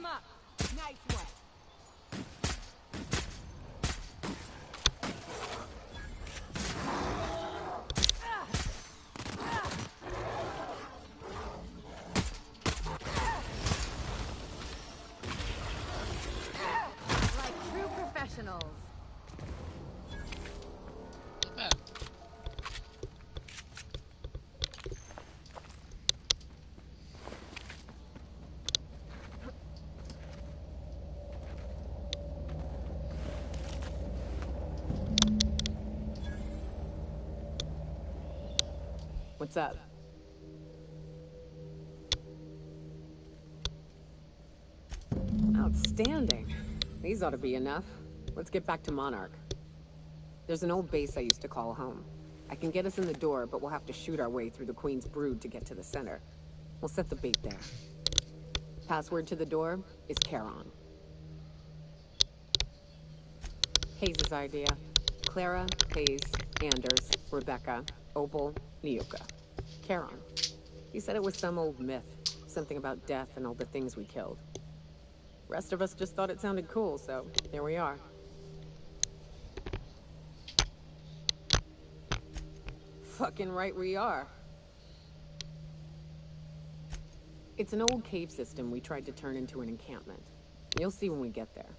him up! Nice one. Like true professionals. Not bad. What's up? Outstanding. These ought to be enough. Let's get back to Monarch. There's an old base I used to call home. I can get us in the door, but we'll have to shoot our way through the Queen's Brood to get to the center. We'll set the bait there. Password to the door is Charon. Hayes' idea. Clara, Hayes, Anders, Rebecca, Opal, Niuka. Charon. He said it was some old myth. Something about death and all the things we killed. Rest of us just thought it sounded cool, so here we are. Fucking right we are. It's an old cave system we tried to turn into an encampment. You'll see when we get there.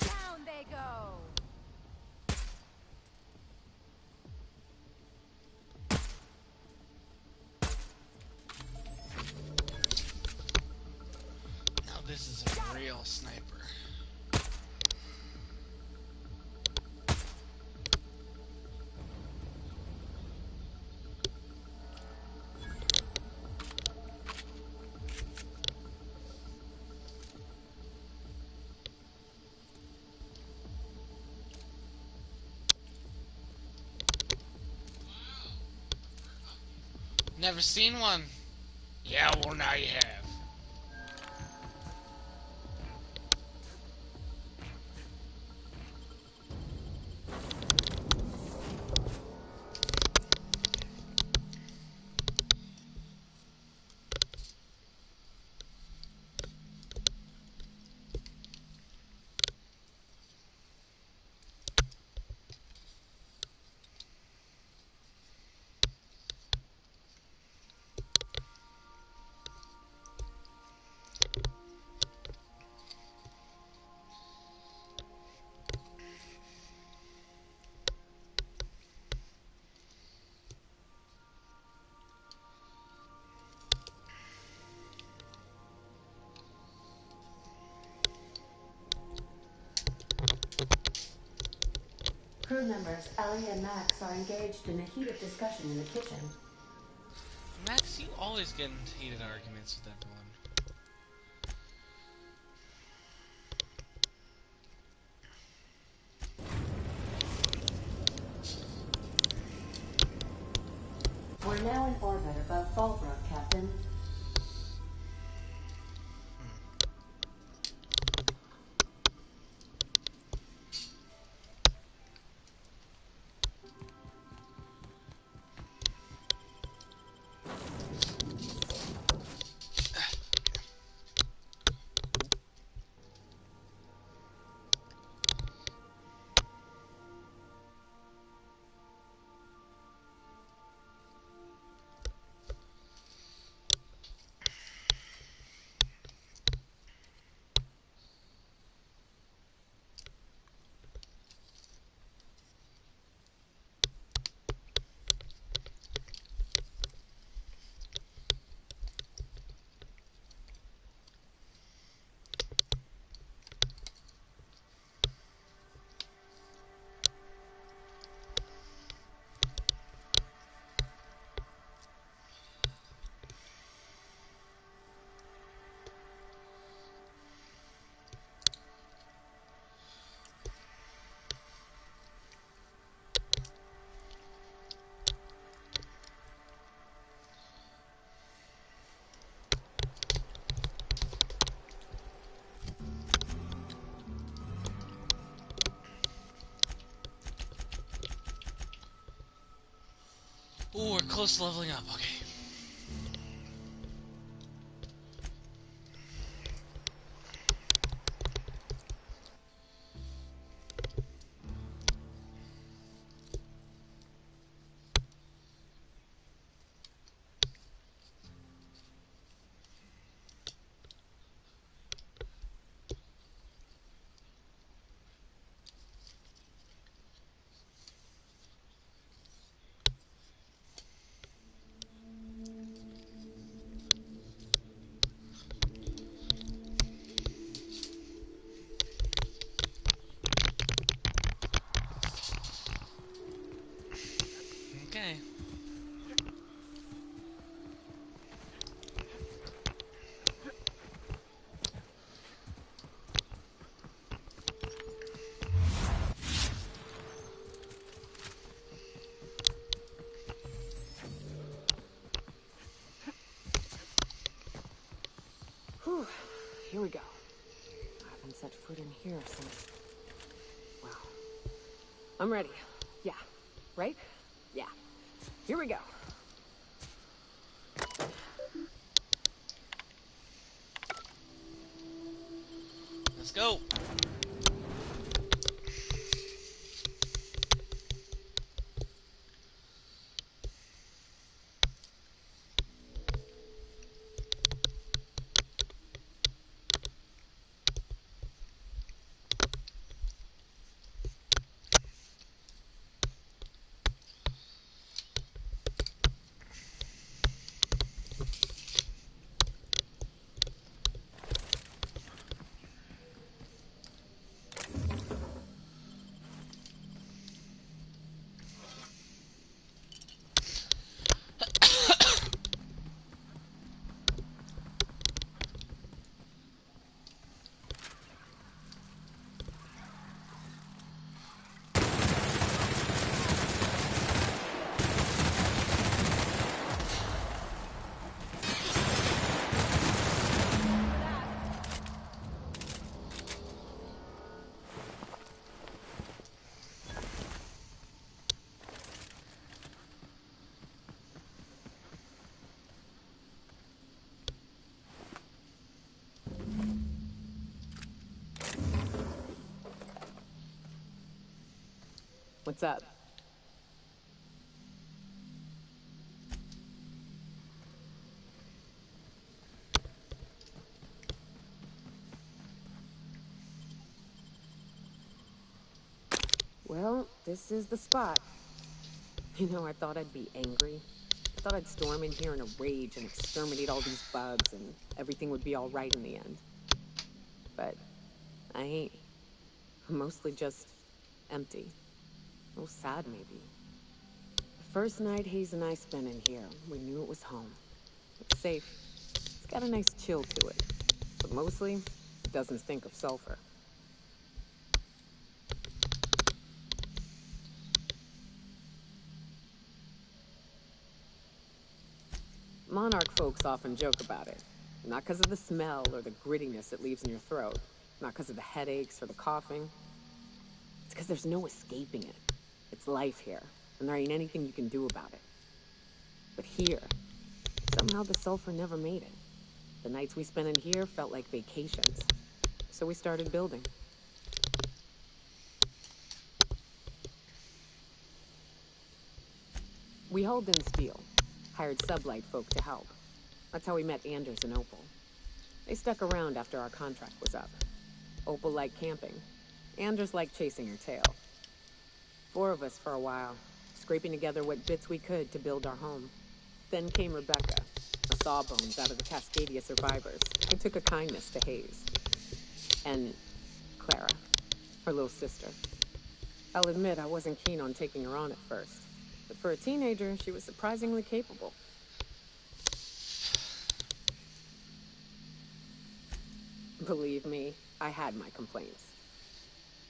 Down they go. Now this is a real sniper. Never seen one. Yeah, well now you have. Crew members Ellie and Max are engaged in a heated discussion in the kitchen. Max, you always get into heated arguments with everyone. We're now in orbit above Fallbrook, Captain. close to leveling up. Okay. Okay. Whew. Here we go. I haven't set foot in here since... Wow. I'm ready. Yeah. Right? Yeah. Here we go. Let's go. What's up? Well, this is the spot. You know, I thought I'd be angry. I thought I'd storm in here in a rage and exterminate all these bugs and everything would be all right in the end. But I ain't. I'm mostly just empty. A little sad, maybe. The first night Hayes and I spent in here, we knew it was home. It's safe. It's got a nice chill to it. But mostly, it doesn't stink of sulfur. Monarch folks often joke about it. Not because of the smell or the grittiness it leaves in your throat. Not because of the headaches or the coughing. It's because there's no escaping it. It's life here, and there ain't anything you can do about it. But here, somehow the sulfur never made it. The nights we spent in here felt like vacations. So we started building. We hauled in steel, hired sublight folk to help. That's how we met Anders and Opal. They stuck around after our contract was up. Opal liked camping. Anders liked chasing her tail. 4 of us for a while, scraping together what bits we could to build our home. Then came Rebecca, a sawbones out of the Cascadia survivors, who took a kindness to Hayes. And Clara, her little sister. I'll admit I wasn't keen on taking her on at first, but for a teenager, she was surprisingly capable. Believe me, I had my complaints.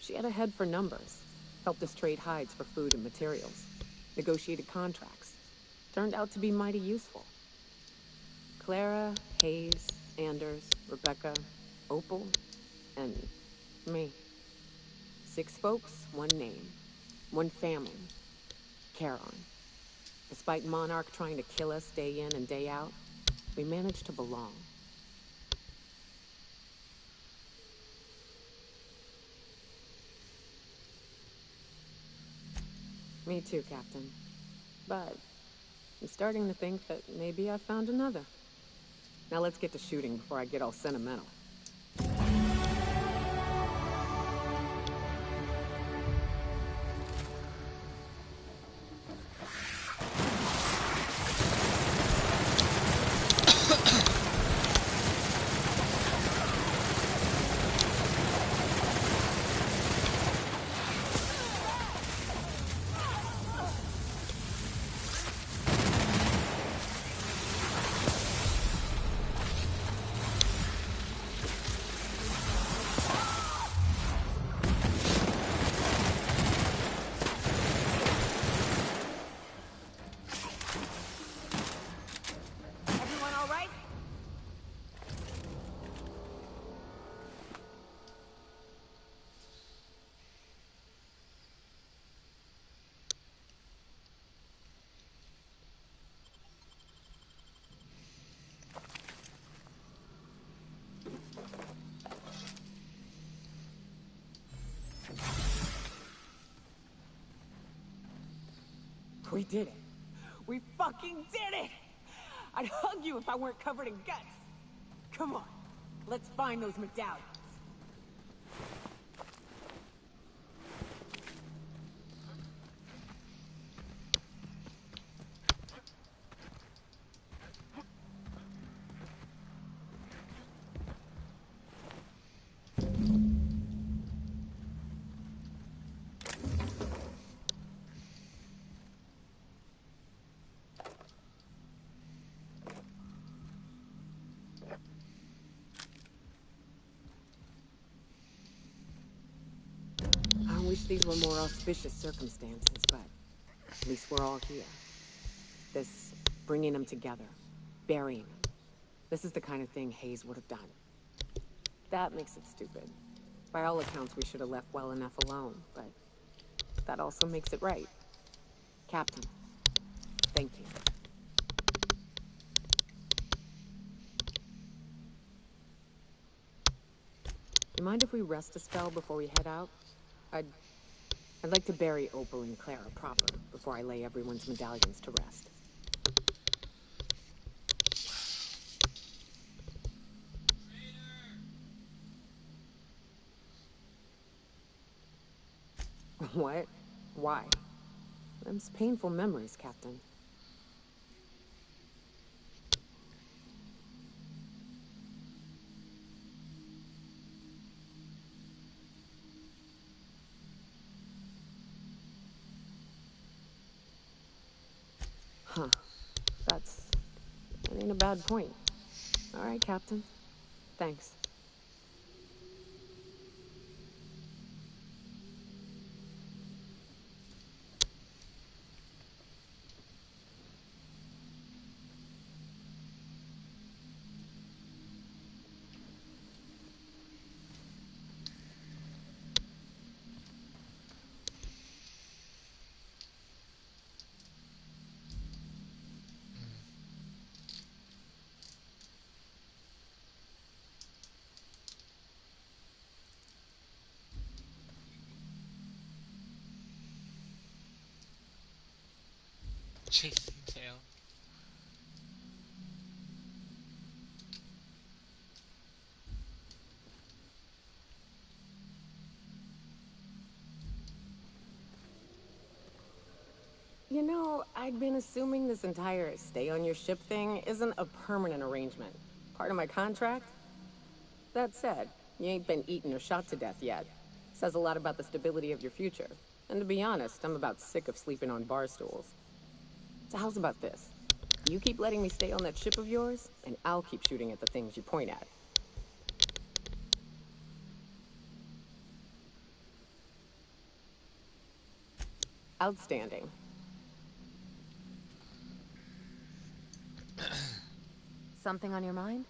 She had a head for numbers, helped us trade hides for food and materials, negotiated contracts. Turned out to be mighty useful. Clara, Hayes, Anders, Rebecca, Opal, and me. 6 folks, 1 name, 1 family. Charon. Despite Monarch trying to kill us day in and day out, we managed to belong. Me too, Captain. But I'm starting to think that maybe I found another. Now let's get to shooting before I get all sentimental. We did it. We fucking did it! I'd hug you if I weren't covered in guts. Come on, let's find those medallions. I wish these were more auspicious circumstances, but at least we're all here. This bringing them together, burying them. This is the kind of thing Hayes would have done. That makes it stupid. By all accounts, we should have left well enough alone, but that also makes it right. Captain, thank you. You mind if we rest a spell before we head out? I'd like to bury Opal and Clara proper before I lay everyone's medallions to rest. What? Why? Them's painful memories, Captain. Huh. That ain't a bad point. All right, Captain. Thanks. Chasing tail. You know, I'd been assuming this entire stay on your ship thing isn't a permanent arrangement. Part of my contract? That said, you ain't been eaten or shot to death yet. Says a lot about the stability of your future. And to be honest, I'm about sick of sleeping on bar stools. So how's about this? You keep letting me stay on that ship of yours, and I'll keep shooting at the things you point at. Outstanding. Something on your mind?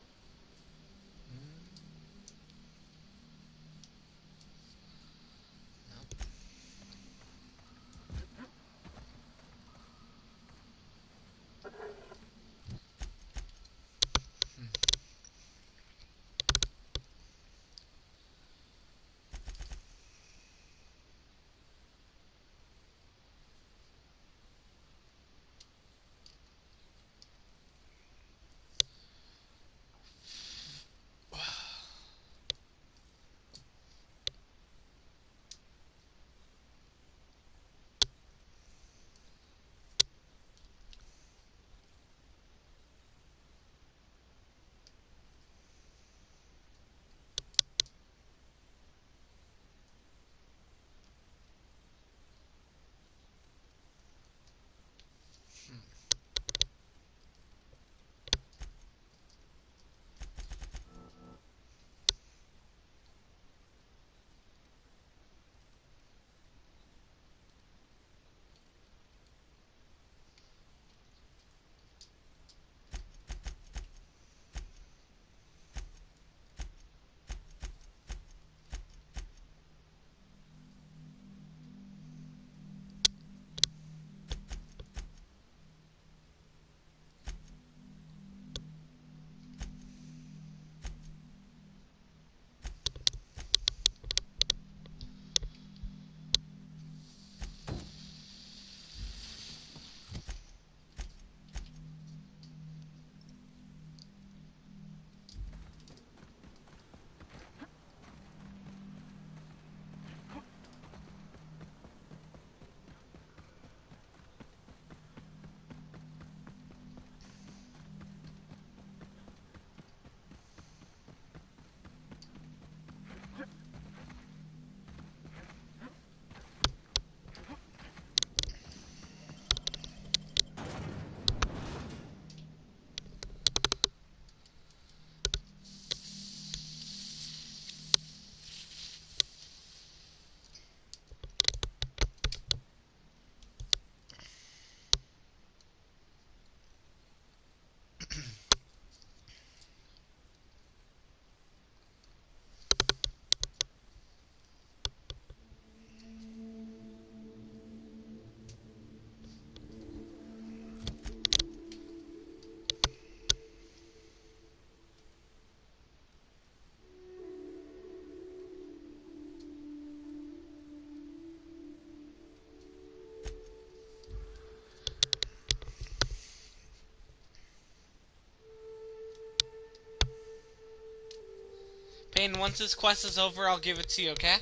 Payne, once this quest is over, I'll give it to you, okay?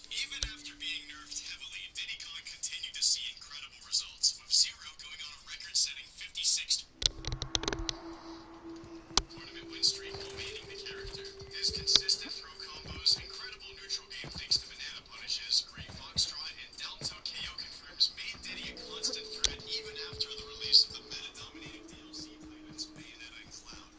Even after being nerfed heavily, Diddy Kong continued to see incredible results, with Zero going on a record-setting 56 tournament win streak remaining the character. His consistent throw combos, incredible neutral game thanks to banana punishes, great foxtrot, and down tilt KO confirms made Diddy a constant threat even after the release of the meta-dominating DLC playlists Bayonetta and Cloud.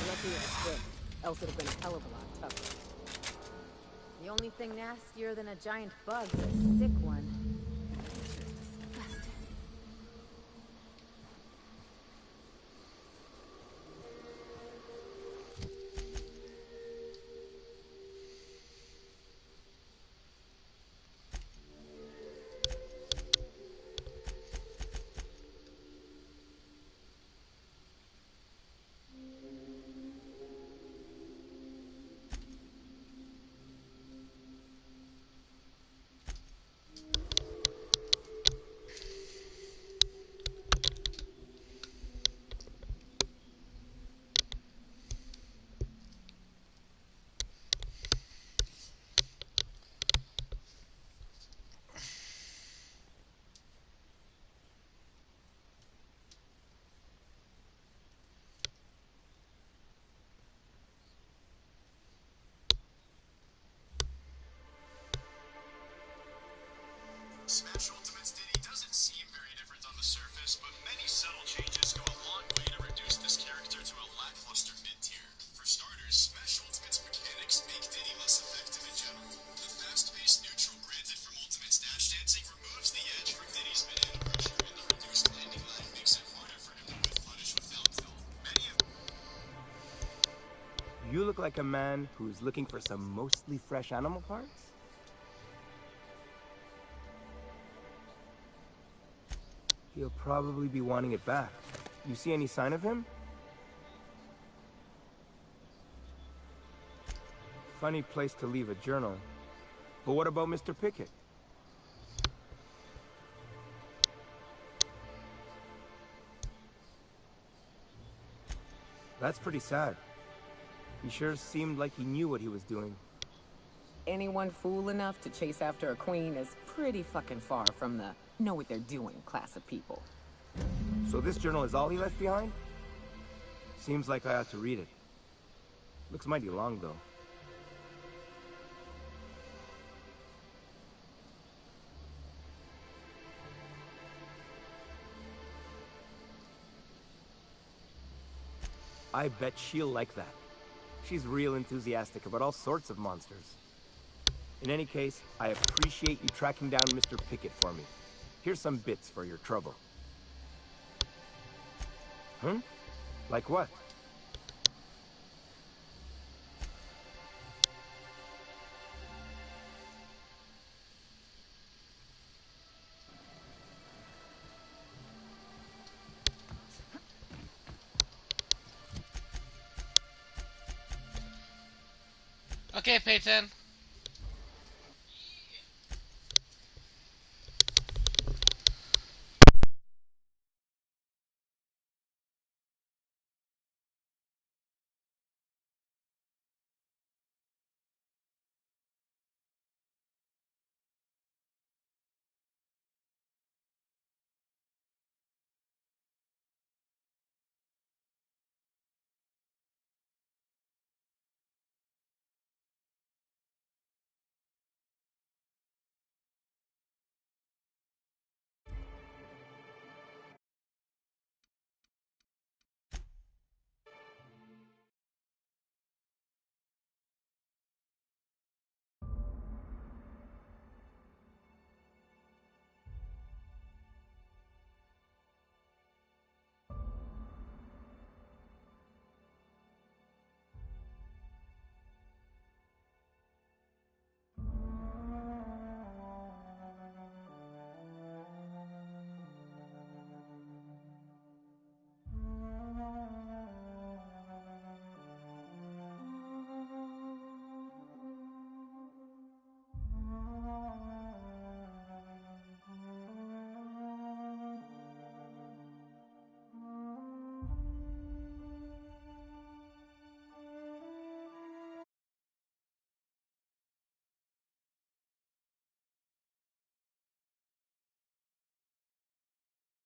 Lucky it was good. Else it'd have been a hell of a lot tougher. The only thing nastier than a giant bug's a sick one. Smash Ultimate's Diddy doesn't seem very different on the surface, but many subtle changes go a long way to reduce this character to a lackluster mid-tier. For starters, Smash Ultimate's mechanics make Diddy less effective in general. The fast-paced neutral granted from Ultimate's dash dancing removes the edge from Diddy's banana pressure, and the reduced landing lag makes it harder for him to whiff punish with down tilt. You look like a man who's looking for some mostly fresh animal parts? He'll probably be wanting it back. You see any sign of him? Funny place to leave a journal. But what about Mr. Pickett? That's pretty sad. He sure seemed like he knew what he was doing. Anyone fool enough to chase after a queen is pretty fucking far from the know what they're doing class of people. So this journal is all he left behind? Seems like I ought to read it. Looks mighty long, though. I bet she'll like that. She's real enthusiastic about all sorts of monsters. In any case, I appreciate you tracking down Mr. Pickett for me. Here's some bits for your trouble. Like what? Okay, Peyton.